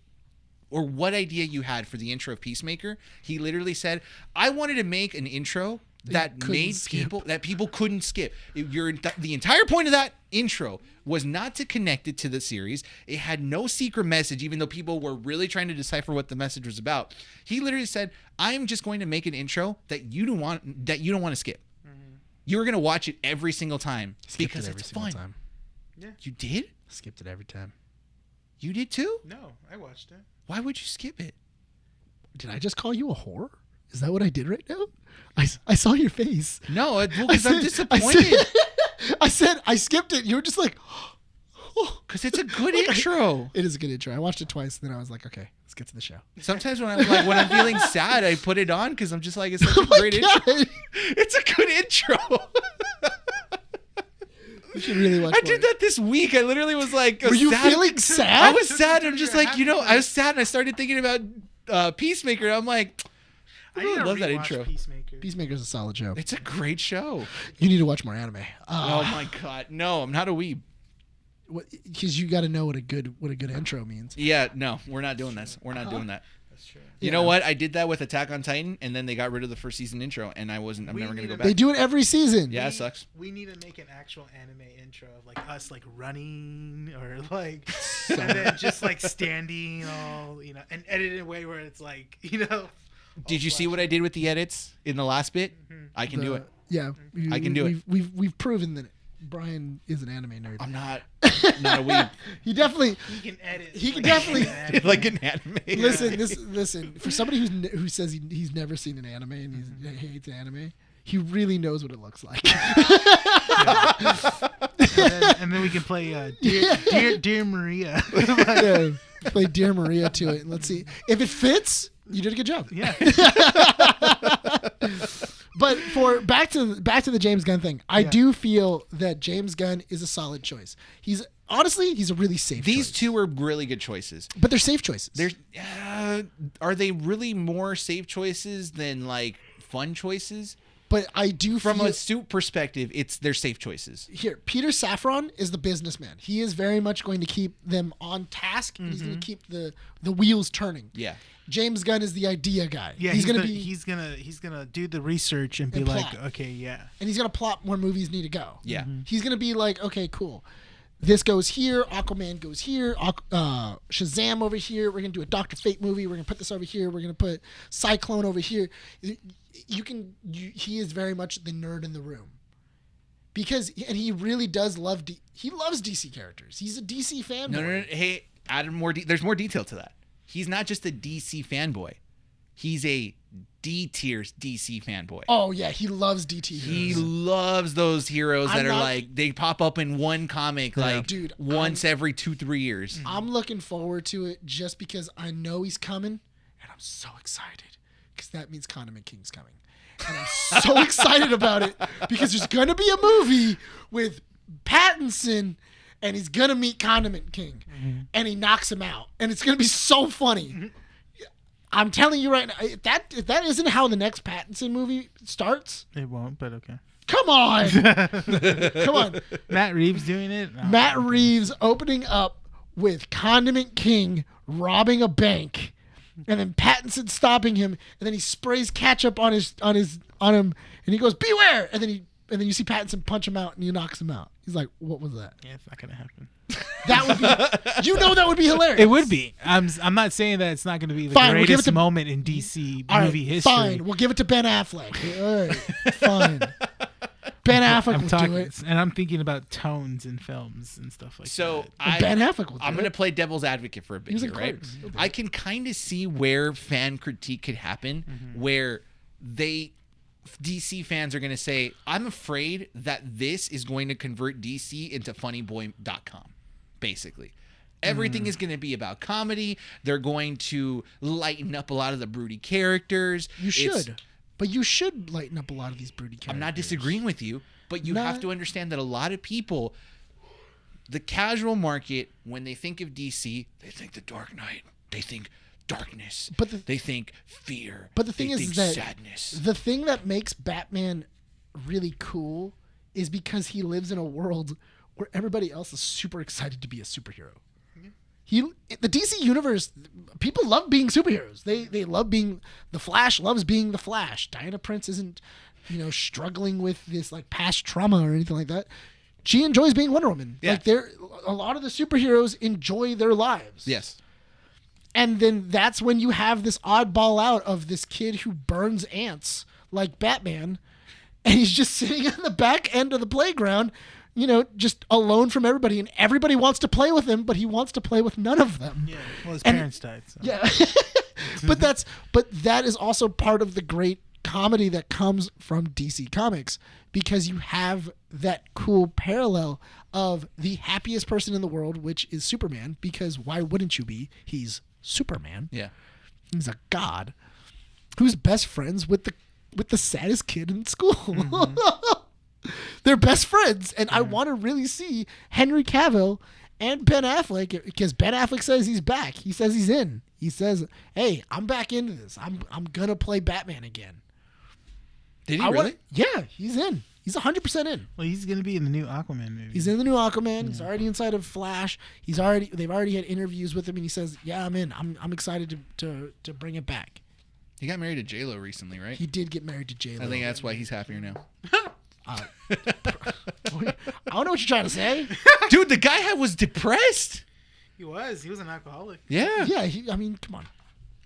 or what idea you had for the intro of Peacemaker. He literally said, I wanted to make an intro that couldn't made skip. people couldn't skip. The entire point of that intro was not to connect it to the series. It had no secret message, even though people were really trying to decipher what the message was about. He literally said, I'm just going to make an intro that you don't want to skip. You're going to watch it every single time because it's fun. time. You did? Skipped it every time. You did too? No, I watched it. Why would you skip it? Did I just call you a whore? Is that what I did right now? I saw your face. No, I because I'm said- disappointed. I said I skipped it. You were just like, oh. Because it's a good intro. It is a good intro. I watched it twice, and then I was like, okay, let's get to the show. Sometimes when I'm feeling sad, I put it on because I'm just like, it's such a Oh my great intro. God. It's a good intro. You should really watch I more. did that this week. I literally was like, Were you sad. feeling sad? I was sad. I'm You're just like, happy I was sad, and I started thinking about Peacemaker. And I'm like, I need really to love that rewatch intro. Peacemaker. Peacemaker's a solid show. It's a great show. You need to watch more anime. Oh my god, no, I'm not a weeb. Because you got to know what a good intro means. Yeah, no, we're not doing this. We're not doing that. That's true. You know what? I did that with Attack on Titan, and then they got rid of the first season intro, and I'm We never gonna need go to- back. They do it every season. Yeah, it sucks. We need to make an actual anime intro of like us like running or like and then just like standing all and edit it in a way where it's like Did you see what I did with the edits in the last bit? I can do it. Yeah, I can do it. We've proven that Brian is an anime nerd. I'm not a weeb. He definitely he can edit. He can like, definitely- an anime. Like an anime. listen. For somebody who says he's never seen an anime and he hates anime, he really knows what it looks like. and then we can play Dear Maria. Yeah, play Dear Maria to it, and let's see if it fits. You did a good job. Yeah. But for back to the James Gunn thing, I do feel that James Gunn is a solid choice. He's a really safe These choice. two are really good choices. But they're safe choices. Are they really more safe choices than like fun choices? But I do From feel a suit perspective, they're safe choices. here, Peter Safran is the businessman. He is very much going to keep them on task, and he's going to keep the wheels turning. Yeah. James Gunn is the idea guy. Yeah, he's gonna he's gonna do the research and be And like, plot. okay, yeah. and he's gonna plot where movies need to go. Yeah. He's gonna be like, okay, cool. This goes here. Aquaman goes here. Shazam over here. We're gonna do a Dr. Fate movie. We're gonna put this over here. We're gonna put Cyclone over here. He is very much the nerd in the room. And he really does he loves DC characters. He's a DC fanboy. No. Hey, add more. There's more detail to that. He's not just a DC fanboy. He's a D-tier DC fanboy. Oh yeah, he loves DT. He heroes. loves those heroes that I'm are not- like they pop up in one comic like Dude, once every 2-3 years. I'm looking forward to it just because I know he's coming, and I'm so excited because that means Condiment King's coming, and I'm so excited about it because there's gonna be a movie with Pattinson, and he's gonna meet Condiment King, and he knocks him out, and it's gonna be so funny. I'm telling you right now, if that isn't how the next Pattinson movie starts, It won't, but okay. come on, come on. Matt Reeves doing it. Oh, Matt Reeves opening up with Condiment King robbing a bank. and then Pattinson's stopping him, and then he sprays ketchup on him, and he goes, "Beware!" And then you see Pattinson punch him out, and he knocks him out. He's like, "What was that?" Yeah, it's not gonna happen. That would be, that would be hilarious. It would be. I'm not saying that it's not going to be the greatest moment in DC movie history. Fine, we'll give it to Ben Affleck. All right, fine. Ben Affleck will do it. And I'm thinking about tones in films and stuff like that. So Ben Affleck will do I'm going to play devil's advocate for a bit here, right? Clerks. I can kind of see where fan critique could happen, where DC fans are going to say, I'm afraid that this is going to convert DC into funnyboy.com, basically. Everything is going to be about comedy. They're going to lighten up a lot of the broody characters. You should. But you should lighten up a lot of these broody characters. I'm not disagreeing with you, but you have to understand that a lot of people, the casual market, when they think of DC, they think the Dark Knight. They think darkness. They think fear. But the thing is that sadness. The thing that makes Batman really cool is because he lives in a world where everybody else is super excited to be a superhero. The DC universe, people love being superheroes. They love being the Flash. Loves being the Flash. Diana Prince isn't, struggling with this like past trauma or anything like that. She enjoys being Wonder Woman. Yeah. Like a lot of the superheroes enjoy their lives. Yes. And then that's when you have this oddball out of this kid who burns ants like Batman, and he's just sitting in the back end of the playground, just alone from everybody, and everybody wants to play with him, but he wants to play with none of them. Yeah. Well, his parents died. So. Yeah. but that is also part of the great comedy that comes from DC Comics, because you have that cool parallel of the happiest person in the world, which is Superman, because why wouldn't you be? He's Superman. Yeah. He's a god who's best friends with the saddest kid in school. They're best friends, and I want to really see Henry Cavill and Ben Affleck, because Ben Affleck says he's back. He says he's in. He says, "Hey, I'm back into this. I'm gonna play Batman again." Did he really? Yeah, he's in. He's 100% in. Well, he's gonna be in the new Aquaman movie. He's in the new Aquaman. Yeah. He's already inside of Flash. They've already had interviews with him, and he says, "Yeah, I'm in. I'm excited to bring it back." He got married to J-Lo recently, right? He did get married to J-Lo. I think that's why he's happier now. I don't know what you're trying to say. Dude, the guy was depressed. He was an alcoholic. Yeah. Yeah, come on.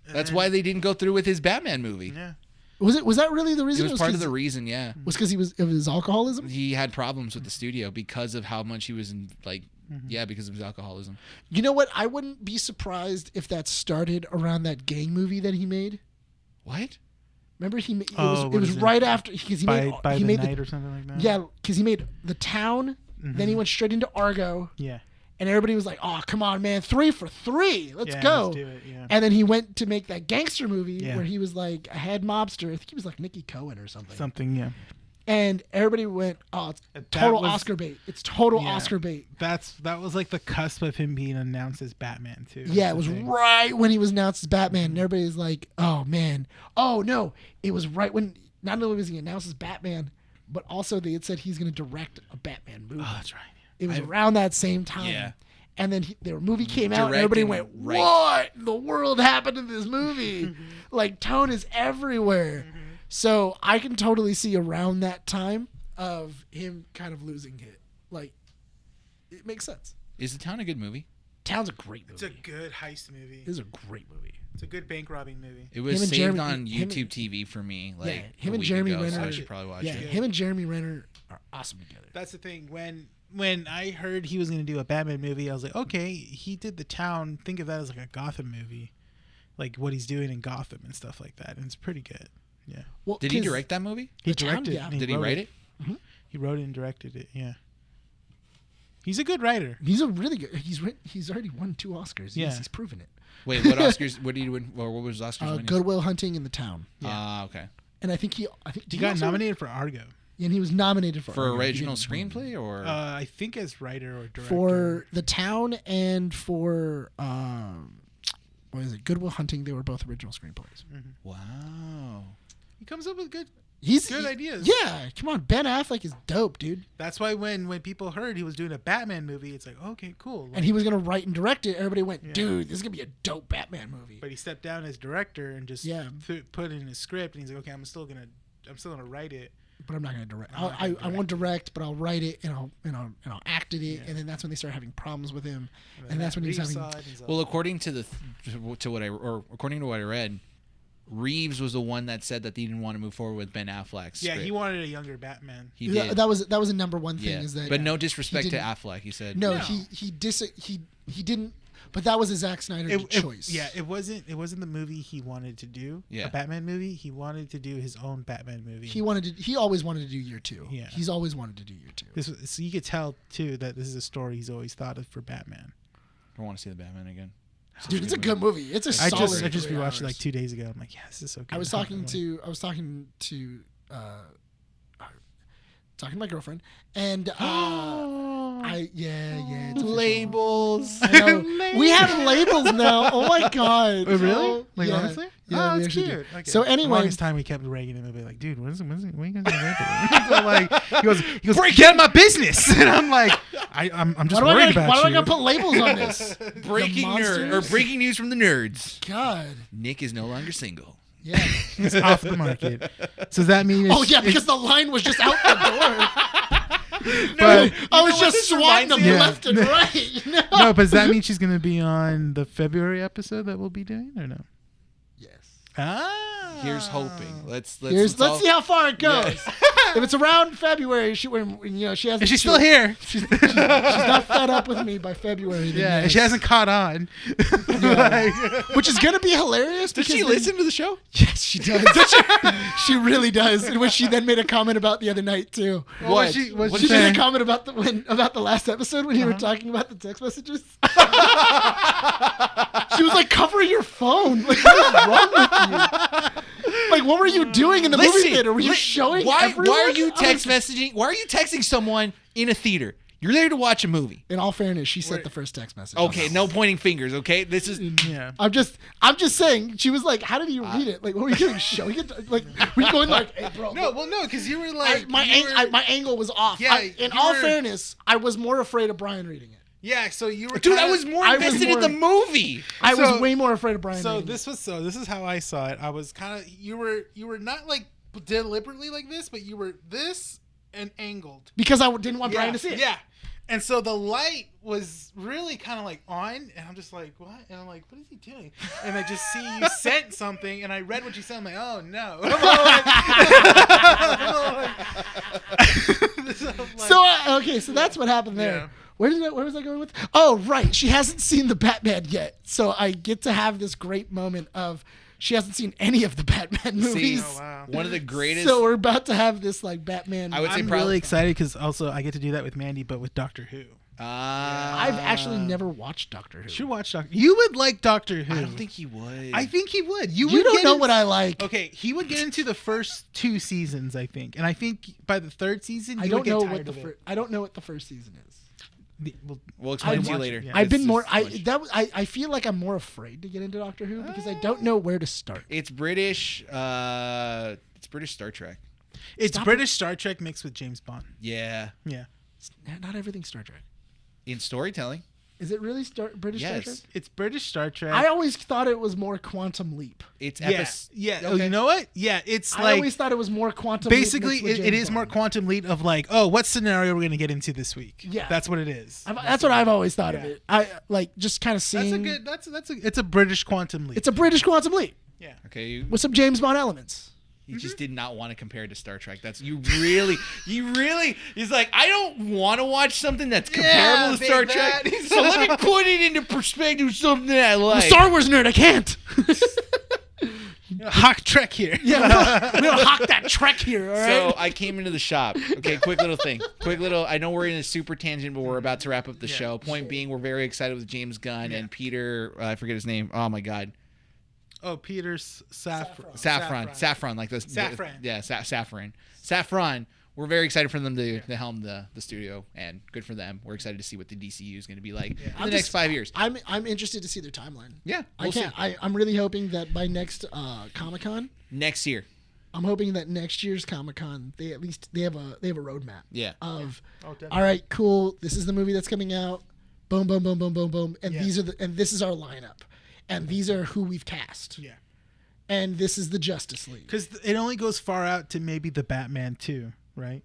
That's why they didn't go through with his Batman movie. Yeah. Was that really the reason? It was part of the reason, yeah. Was because of his alcoholism? He had problems with the studio because of how much he was in, because of his alcoholism. You know what? I wouldn't be surprised if that started around that gang movie that he made. What? Remember, it was right after, because he made the night or something like that. Yeah, because he made The Town, then he went straight into Argo. Yeah. And everybody was like, "Oh, come on, man, 3 for 3, let's go." Let's do it, yeah. And then he went to make that gangster movie where he was like a head mobster. I think he was like Nicky Cohen or something. Something, yeah. And everybody went, "Oh, it's total Oscar bait. It's total Oscar bait." That was like the cusp of him being announced as Batman too. Yeah, it was right when he was announced as Batman. And everybody was like, "Oh man, oh no!" It was right when not only was he announced as Batman, but also they had said he's going to direct a Batman movie. Oh, that's right. It was around that same time. Yeah. And then their movie came out, and everybody went, "What in the world happened in this movie?" Like, tone is everywhere. So I can totally see around that time of him kind of losing it. Like, it makes sense. Is The Town a good movie? Town's a great movie. It's a good heist movie. It is a great movie. It's a good bank robbing movie. It was saved on YouTube TV for me. Him and Jeremy Renner. So I should probably watch it. Him and Jeremy Renner are awesome together. That's the thing. When I heard he was going to do a Batman movie, I was like, okay, he did The Town. Think of that as like a Gotham movie, like what he's doing in Gotham and stuff like that. And it's pretty good. Yeah. Well, did he direct that movie? He directed it. Did he write it? Mm-hmm. He wrote it and directed it. Yeah. He's a good writer. He's a really good. He's already won 2 Oscars. Yeah. He's proven it. Wait, what Oscars? What did he win? Or what was Oscars? Winning? Good Will Hunting in The Town. Okay. And I think he got nominated for Argo. And he was nominated for Argo. Original screenplay or I think as writer or director for The Town and for what is it? Good Will Hunting. They were both original screenplays. Wow. He comes up with good Good ideas. Yeah, come on, Ben Affleck is dope, dude. That's why when people heard he was doing a Batman movie, it's like, okay, cool. Like, And he was gonna write and direct it. Everybody went, dude, this is gonna be a dope Batman movie. but he stepped down as director and just put in his script, and he's like, okay, I'm still gonna write it. But I'm not gonna direct. I won't direct, but I'll write it and I'll act in it. And then that's when they start having problems with him. And that's when he's having. Well, according to what I read, Reeves was the one that said that he didn't want to move forward with Ben Affleck's script. he wanted a younger Batman. He did. That was a number one thing. Is that? But no disrespect to Affleck, he said. No, he didn't. But that was a Zack Snyder choice. It wasn't the movie he wanted to do. Yeah. A Batman movie. He wanted to do his own Batman movie. He always wanted to do year 2. Yeah. He's always wanted to do year 2. So you could tell too that this is a story he's always thought of for Batman. I want to see the Batman again. Dude, it's a good movie. It's a I solid. just rewatched it like 2 days ago. I'm like, yeah, this is so good. I was talking to my girlfriend, and it's official. Labels. I know. We have labels now. Oh my god! Oh, really? So, Like honestly? Yeah, Oh, we that's actually cute. do. Okay. So The anyway, longest time we kept ragging him and be like, dude, when are you guys gonna rap it? So like, he goes, break out of my business, and I'm like, I'm just worried about you. why do I gotta put labels on this? Breaking news from the nerds. God, Nick is no longer single. yeah. It's off the market. So does that mean? Because the line was just out the door. But I was just swatting them me of? left and right. No. no, but does that mean she's gonna be on the February episode that we'll be doing, or no? Yes. Here's hoping. Let's see how far it goes. If it's around February, she hasn't. Is she still here? She's not fed up with me by February. Yeah, she hasn't caught on. Which is gonna be hilarious. Does she listen to the show? Yes, she does. She really does. Which she then made a comment about the other night too. What? She made a comment about the last episode when you were talking about the text messages. She was like, "Cover your phone. Like, what is wrong with you? Like, what were you doing in the movie theater? Were you showing everyone? Why are you text messaging? Why are you texting someone in a theater? You're there to watch a movie." In all fairness, she sent the first text message. Okay, no pointing fingers. Okay, this is. Yeah. I'm just saying. She was like, "How did you read it? Like, what were you doing? Showing it? Like, were you going like, hey, bro?" No, because you were like, my angle was off. Yeah, in all fairness, I was more afraid of Brian reading it. yeah. So you were, Dude, I was more invested in the movie. I was way more afraid of Brian. So reading this is how I saw it. I was kind of you were not like deliberately like this, but you were this and angled because I didn't want Brian to see it. Yeah. And so the light was really kind of like on, and I'm just like, what? And I'm like, what is he doing? And I just see you sent something, and I read what you said. I'm like, oh no. So that's what happened there. Yeah. Where was I going with? Oh, right. She hasn't seen the Batman yet, so I get to have this great moment of she hasn't seen any of the Batman movies. Oh, wow. One of the greatest. So we're about to have this like Batman. I would say I'm really excited because also I get to do that with Mandy, but with Doctor Who. I've actually never watched Doctor Who. You should watch Doctor. You would like Doctor Who. I don't think he would. I think he would. You don't know what I like. Okay, he would get into the first 2 seasons, I think, and I think by the 3rd season, I don't know what the first season is. We'll explain to you later. Yeah. I've been more. I feel like I'm more afraid to get into Doctor Who because I don't know where to start. It's British. It's British Star Trek. It's British Star Trek mixed with James Bond. Yeah. Yeah. Not everything's Star Trek. In storytelling. Is it really British Star Trek? It's British Star Trek. I always thought it was more Quantum Leap. It's Yeah. Okay. Oh, you know what? Yeah, it's I like always thought it was more Quantum basically Leap. Basically, it is more Quantum Leap of like, oh, what scenario we're going to get into this week. Yeah. That's what it is. That's what I've always thought of it. I like just kind of seeing. It's a British Quantum Leap. It's a British Quantum Leap. Yeah. Okay. With some James Bond elements. He just did not want to compare it to Star Trek. That's he's like, I don't want to watch something that's comparable to Star Trek. So let me put it into perspective, something I like. I'm a Star Wars nerd, I can't. Hawk Trek here. Yeah, we're gonna hawk that Trek here, all right? So I came into the shop. Okay, quick little thing. I know we're in a super tangent, but we're about to wrap up the show. Point being, we're very excited with James Gunn and Peter, I forget his name. Oh my God. Oh, Peter Safran. Saffron, like this. Safran. Safran. We're very excited for them to helm the studio, and good for them. We're excited to see what the DCEU is going to be like in the next 5 years. I'm interested to see their timeline. Yeah, I'm really hoping that by next Comic-Con. Next year. I'm hoping that next year's Comic-Con they have a roadmap. Yeah. Of definitely. all right, cool. This is the movie that's coming out. Boom, boom, boom, boom, boom, boom. And this is our lineup, and these are who we've cast. Yeah. And this is the Justice League. Because it only goes far out to maybe the Batman too, right?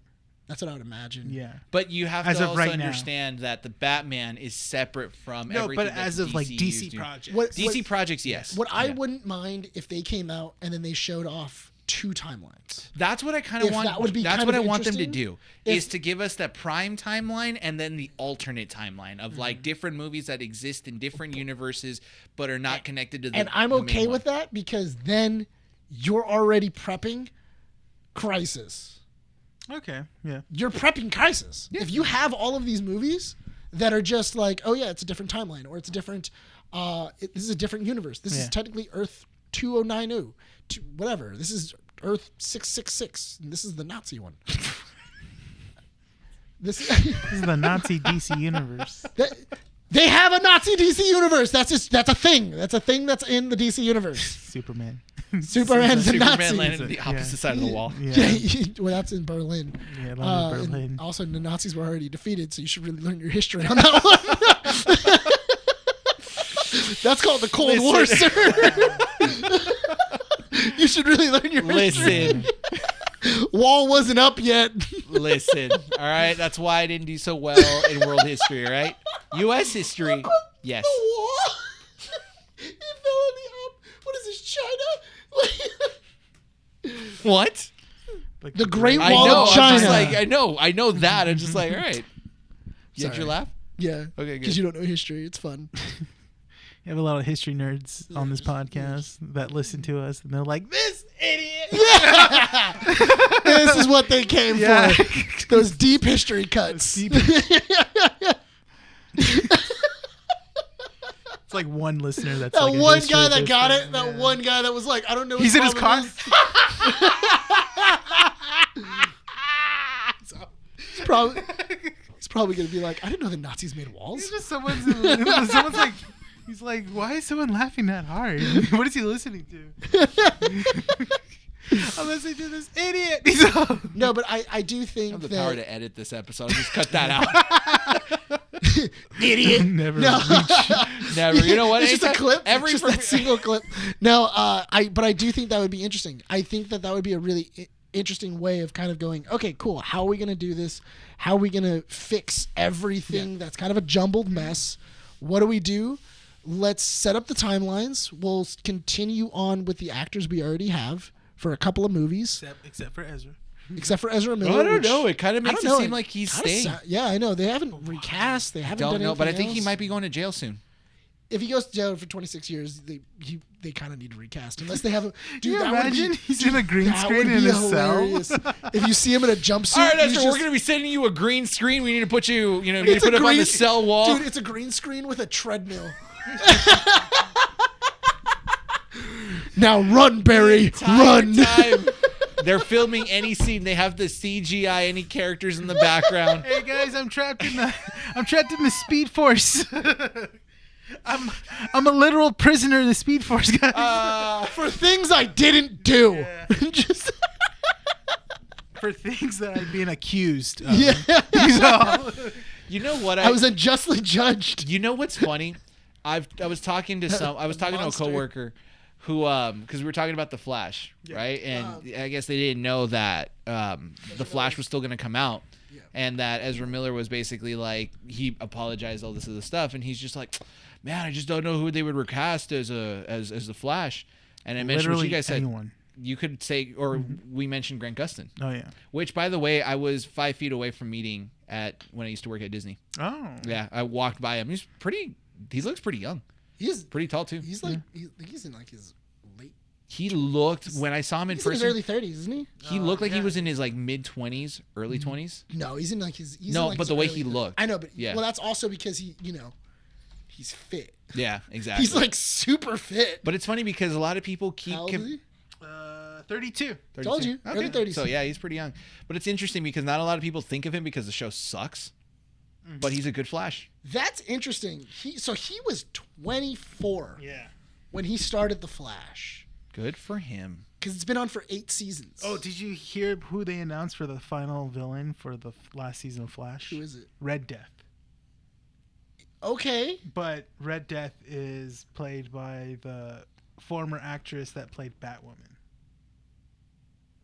That's what I would imagine. Yeah. But you have As to of also right now. understand that the Batman is separate from No, everything. but as that of like DCEU is DC doing. projects. DC projects, yes. What I Yeah. wouldn't mind if they came out and then they showed off 2 timelines. That's what I kind of If want. that would be That's kind what I of want them to interesting. do If- is to give us that prime timeline and then the alternate timeline of like different movies that exist in different universes but are not connected to the. And I'm the main okay with one. that because then you're already prepping Crisis. Okay. Yeah. You're prepping Crisis. If you have all of these movies that are just like, oh yeah, it's a different timeline or it's a different, this is a different universe. This is technically Earth 2090, whatever. This is Earth 666. And this is the Nazi one. This is the Nazi DC universe. They have a Nazi DC universe. That's a thing. That's a thing that's in the DC universe. Superman. Superman's a Superman Nazi. landed on the opposite side of the wall. Yeah. Well, that's in Berlin. Yeah, And Berlin. also, the Nazis were already defeated, so you should really learn your history on that one. That's called the Cold War, sir. You should really learn your history. Listen. Wall wasn't up yet. Listen. All right. That's why I didn't do so well in world history, all right? U.S. history, yes. The wall. It fell in the up. What is this, China? What? Like The Great I Wall know. of I'm China. just like, I know that. I'm just like, all right. You had your Sorry. laugh? Yeah. Okay, good. Because you don't know history. It's fun. You have a lot of history nerds on this podcast that listen to us, and they're like, "This idiot." This is what they came Yeah. for. Those deep history cuts. It's like one listener that's That like a one history guy that person. got it. That Yeah. one guy that was like, I don't know. He's in his car. He's probably gonna be like, I didn't know the Nazis made It's walls. just someone's like, he's like, why is someone laughing that hard? What is he listening to? I'm listening to this idiot. He's all, No, but I do I think have the that power to edit this episode. I'll just cut that out. idiot. never No. reach. Never. You know what? It's just a Anytime- clip. Every It's just that single clip. No, but I do think that would be interesting. I think that would be a really interesting way of kind of going, okay, cool. How are we going to do this? How are we going to fix everything that's kind of a jumbled mess? What do we do? Let's set up the timelines. We'll continue on with the actors we already have for a couple of movies, Except for Ezra. except for Ezra Miller. I don't which- know. It kind of I makes don't it know. seem like he's Kinda staying. yeah, I know. They haven't recast. They haven't Don't done know, but I anything think he else. might be going to jail soon. If he goes to jail for 26 years, they kind of need to recast unless they have a. Dude, Can you that would imagine? be, He's in a green that screen would in be a cell. hilarious. If you see him in a jumpsuit, All right, he's Esther, just- we're going to be sending you a green screen. We need to put you, we need it's to put a up on green- the cell wall. Dude, it's a green screen with a treadmill. Now run, Barry, run. Time. They're filming any scene. They have the CGI, any characters in the background. Hey guys, I'm trapped in the Speed Force. I'm a literal prisoner in the Speed Force, guys. For things I didn't do. Yeah. Just For things that I'm being accused of. yeah. So, You know what? I was unjustly judged. You know what's funny? I was talking to a Monster. coworker who because we were talking about the Flash, right? And I guess they didn't know that the Flash was still going to come out, and that Ezra Miller was basically like he apologized all this other stuff, and he's just like, man, I just don't know who they would recast as the Flash. And I mentioned what literally you guys said. anyone. You could say, or we mentioned Grant Gustin, Oh yeah. which, by the way, I was 5 feet away from meeting when I used to work at Disney. Oh. Yeah, I walked by him. He looks pretty young. He's Pretty tall too. he's like he's in like his late. He looked when I saw him in He's in his person. early 30s, isn't he? He looked like he was in his like mid 20s, early Mm-hmm. 20s. No, he's in like his. He's No, in like but his the way early he 30s. looked. I know, but Yeah. well, that's also because he's fit. Yeah, exactly. He's like super fit. But it's funny because a lot of people keep. How old is he? 32. 32? Told you, early 30s. So yeah, he's pretty young. But it's interesting because not a lot of people think of him because the show sucks. But he's a good Flash. That's interesting. He was 24 Yeah. when he started The Flash. Good for him. because it's been on for 8 seasons. Oh, did you hear who they announced for the final villain for the last season of Flash? Who is it? Red Death. Okay. But Red Death is played by the former actress that played Batwoman.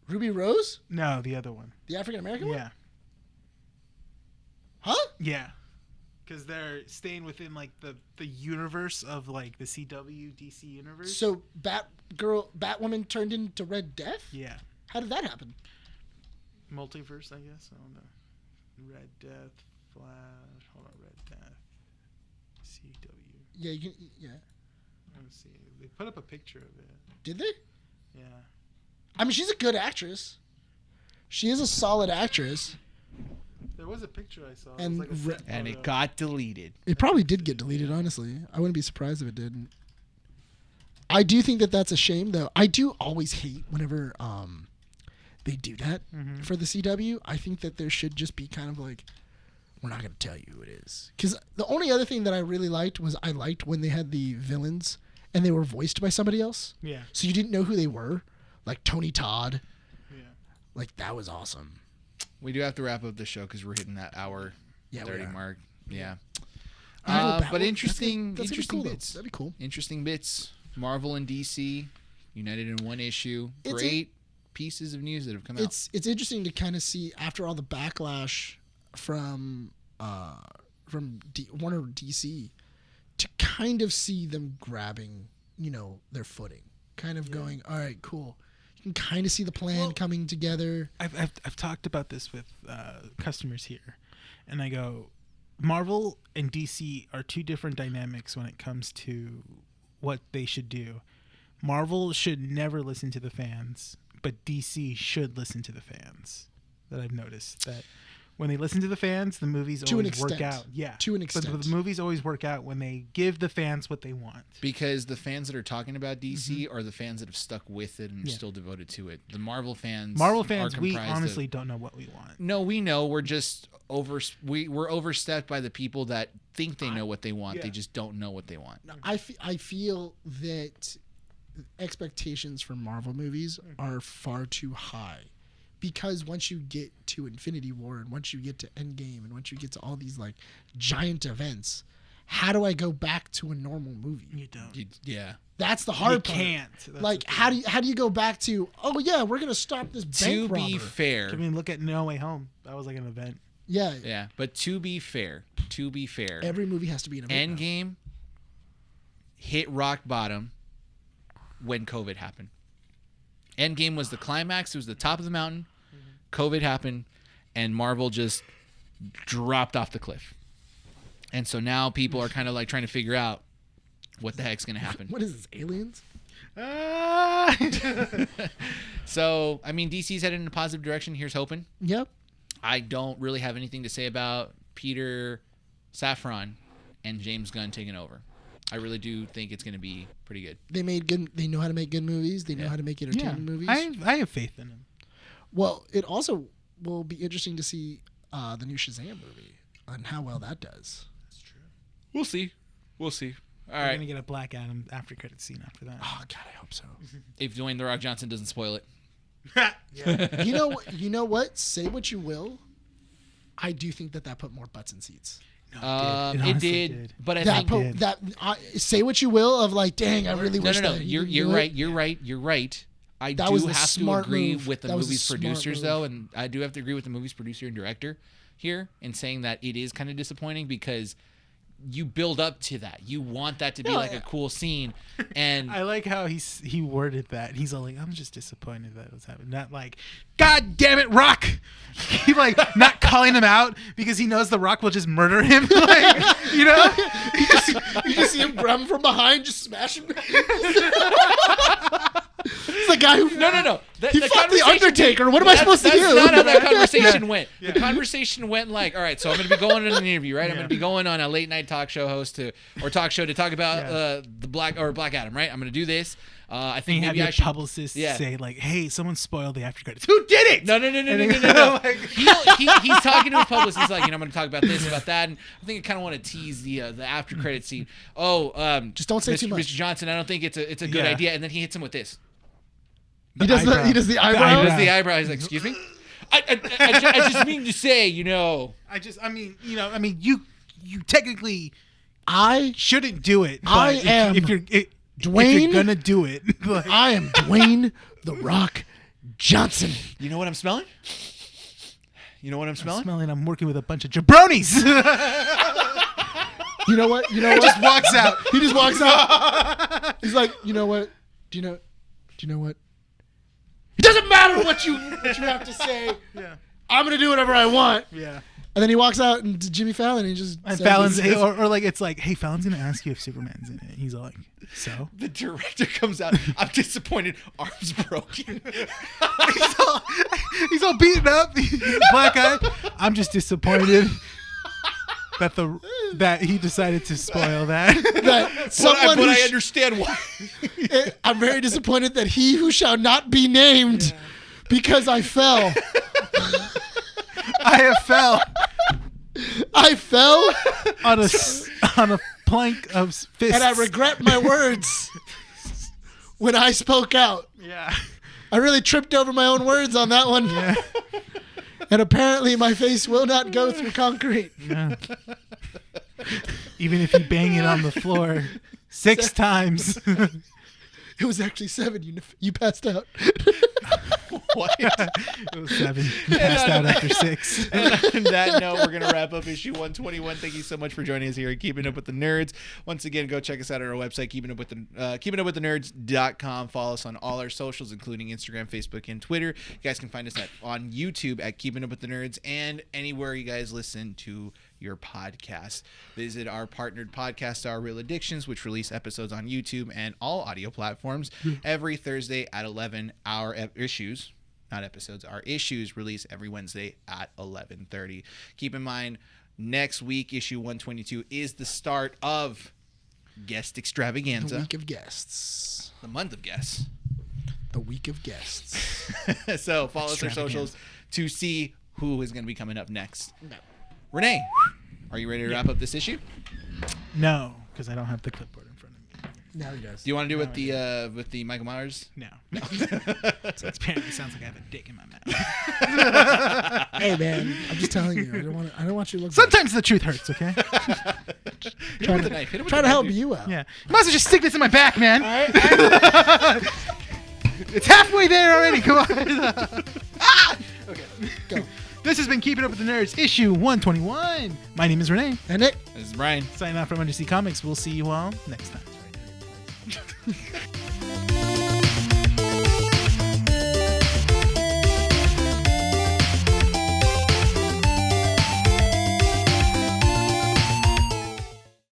Ruby Rose? No, the other one. The African American one? Yeah. Huh? Yeah. Because they're staying within like the universe of like the CW DC universe. So Batwoman turned into Red Death? Yeah. How did that happen? Multiverse, I guess. I don't know. Red Death, Flash. Hold on, Red Death. CW. Yeah, you can. Yeah. Let's see. They put up a picture of it. Did they? Yeah. I mean, she's a good actress. She is a solid actress. There was a picture I saw. And it was like a set And photo. it got deleted. It probably did get deleted, honestly. I wouldn't be surprised if it didn't. I do think that that's a shame, though. I do always hate whenever they do that for the CW. I think that there should just be kind of like, we're not going to tell you who it is. Because the only other thing that I really liked was I liked when they had the villains and they were voiced by somebody else. Yeah. So you didn't know who they were. Like Tony Todd. Yeah. Like, that was awesome. We do have to wrap up the show because we're hitting that hour 30 mark. Yeah. But interesting, that's interesting cool, bits. That'd be cool. Interesting bits. Marvel and DC united in one issue. It's Great pieces of news that have come out. It's interesting to kind of see after all the backlash from Warner DC to kind of see them grabbing, their footing, kind of going, all right, cool. You can kind of see the plan coming together. I've talked about this with customers here, and I go, Marvel and DC are two different dynamics when it comes to what they should do. Marvel should never listen to the fans, but DC should listen to the fans. That I've noticed that when they listen to the fans, the movies To an always work extent. out. Yeah, To an But extent. the movies always work out when they give the fans what they want. because the fans that are talking about DC are the fans that have stuck with it and are still devoted to it. The Marvel fans Marvel are fans, we comprised honestly of, don't know what we want. No, we know. We're just we're overstepped by the people that think they know what they want. Yeah. They just don't know what they want. I feel that expectations for Marvel movies are far too high. Because once you get to Infinity War and once you get to Endgame and once you get to all these like giant events, how do I go back to a normal movie? You don't. Yeah. That's the hard You part. can't. That's Like the how thing. do you go back to, oh yeah, we're gonna stop this To bank be robber. fair, I mean, look at No Way Home. That was like an event. Yeah, yeah, but to be fair, every movie has to be an event. now. Endgame hit rock bottom when COVID happened. Endgame was the climax. It was the top of the mountain. COVID happened, and Marvel just dropped off the cliff. And so now people are kind of like trying to figure out what the heck's going to happen. What is this, aliens? So, I mean, DC's headed in a positive direction. Here's hoping. Yep. I don't really have anything to say about Peter Safran and James Gunn taking over. I really do think it's going to be pretty good. They know how to make good movies. They know Yeah. how to make entertaining movies. I have faith in him. Well, it also will be interesting to see the new Shazam movie and how well that does. That's true. We'll see. We'll see. All We're right. gonna get a Black Adam after credit scene after that. Oh God, I hope so. If Dwayne The Rock Johnson doesn't spoil it. Yeah. You know what? Say what you will. I do think that put more butts in seats. No, It honestly did, but I That think say what you will of like, dang, I really wish no. that You're right. You're right. I That do was the have to smart agree move. with the That was a movie's smart producers, move. though, and I do have to agree with the movie's producer and director here in saying that it is kind of disappointing because you build up to that. You want that to be like a cool scene, and I like how he worded that. He's all like, "I'm just disappointed that it was happening." Not like, "God damn it, Rock!" He like not calling him out because he knows the Rock will just murder him. Like, you know, You just see him grab him from behind, just smash him. It's the guy who no. He fought the Undertaker. What am I supposed to That's do? not how that conversation went. The conversation went like, all right, so I'm going to be going on an interview, right? I'm going to be going on a late night talk show talk show to talk about the Black Adam, right? I'm going to do this. I think you have maybe your I should. publicist Yeah. say like, "Hey, someone spoiled the after credits. Who did it?" No. Like- He's talking to his publicist. He's like, I'm going to talk about this, about that, and I think I kind of want to tease the after credit scene. Oh, Just don't say Mr. too much. Mr. Johnson, I don't think it's a good Yeah. idea. And then he hits him with this. He does the eyebrow. He does the eyebrow. He's like, excuse me? I just mean to say, you technically I shouldn't do it. But I am if you're Dwayne. gonna do it. Like, I am Dwayne The Rock Johnson. You know what I'm smelling? I'm working with a bunch of jabronis. You know what? He just walks out. He just walks out. He's like, you know what? Do you know what? It doesn't matter what you have to say. Yeah. I'm gonna do whatever I want. Yeah. And then he walks out and Jimmy Fallon. And he just And says Fallon's this. or like it's like, hey, Fallon's gonna ask you if Superman's in it. He's all like, so. The director comes out. I'm disappointed. Arms broken. he's all beaten up. He's a black guy. I'm just disappointed that he decided to spoil that. But I understand why. I'm very disappointed that he who shall not be named, because I fell. I have fell I fell, on a plank of fists. and I regret my words when I spoke out. Yeah. I really tripped over my own words on that one. Yeah. And apparently my face will not go through concrete. Yeah. Even if you bang it on the floor 6 times. It was actually 7. You passed out. What? It was 7. You passed out after 6. And on that note, we're going to wrap up issue 121. Thank you so much for joining us here at Keeping Up With the Nerds. Once again, go check us out on our website, keepingupwiththenerds.com. Follow us on all our socials, including Instagram, Facebook, and Twitter. You guys can find us on YouTube at Keeping Up With the Nerds and anywhere you guys listen to your podcast. Visit our partnered podcast, Our Real Addictions, which release episodes on YouTube and all audio platforms every Thursday at 11. Our issues, not episodes, our issues release every Wednesday at 11:30. Keep in mind, next week, issue 122 is the start of Guest Extravaganza. The week of guests. The month of guests. The week of guests. So follow us on our socials to see who is going to be coming up next. No. Renee, are you ready to wrap up this issue? No, because I don't have the clipboard in front of me. Now he does. Do you want to do it with the Michael Myers? No. So apparently sounds like I have a dick in my mouth. Hey man, I'm just telling you. I don't want you to look. Sometimes the truth hurts, okay? Trying to help you out. Yeah. You might as well just stick this in my back, man. It's halfway there already. Come on. Okay. Go. This has been Keeping Up With the Nerds, issue 121. My name is Renee. And Nick. This is Brian. Signing off from Undersea Comics. We'll see you all next time.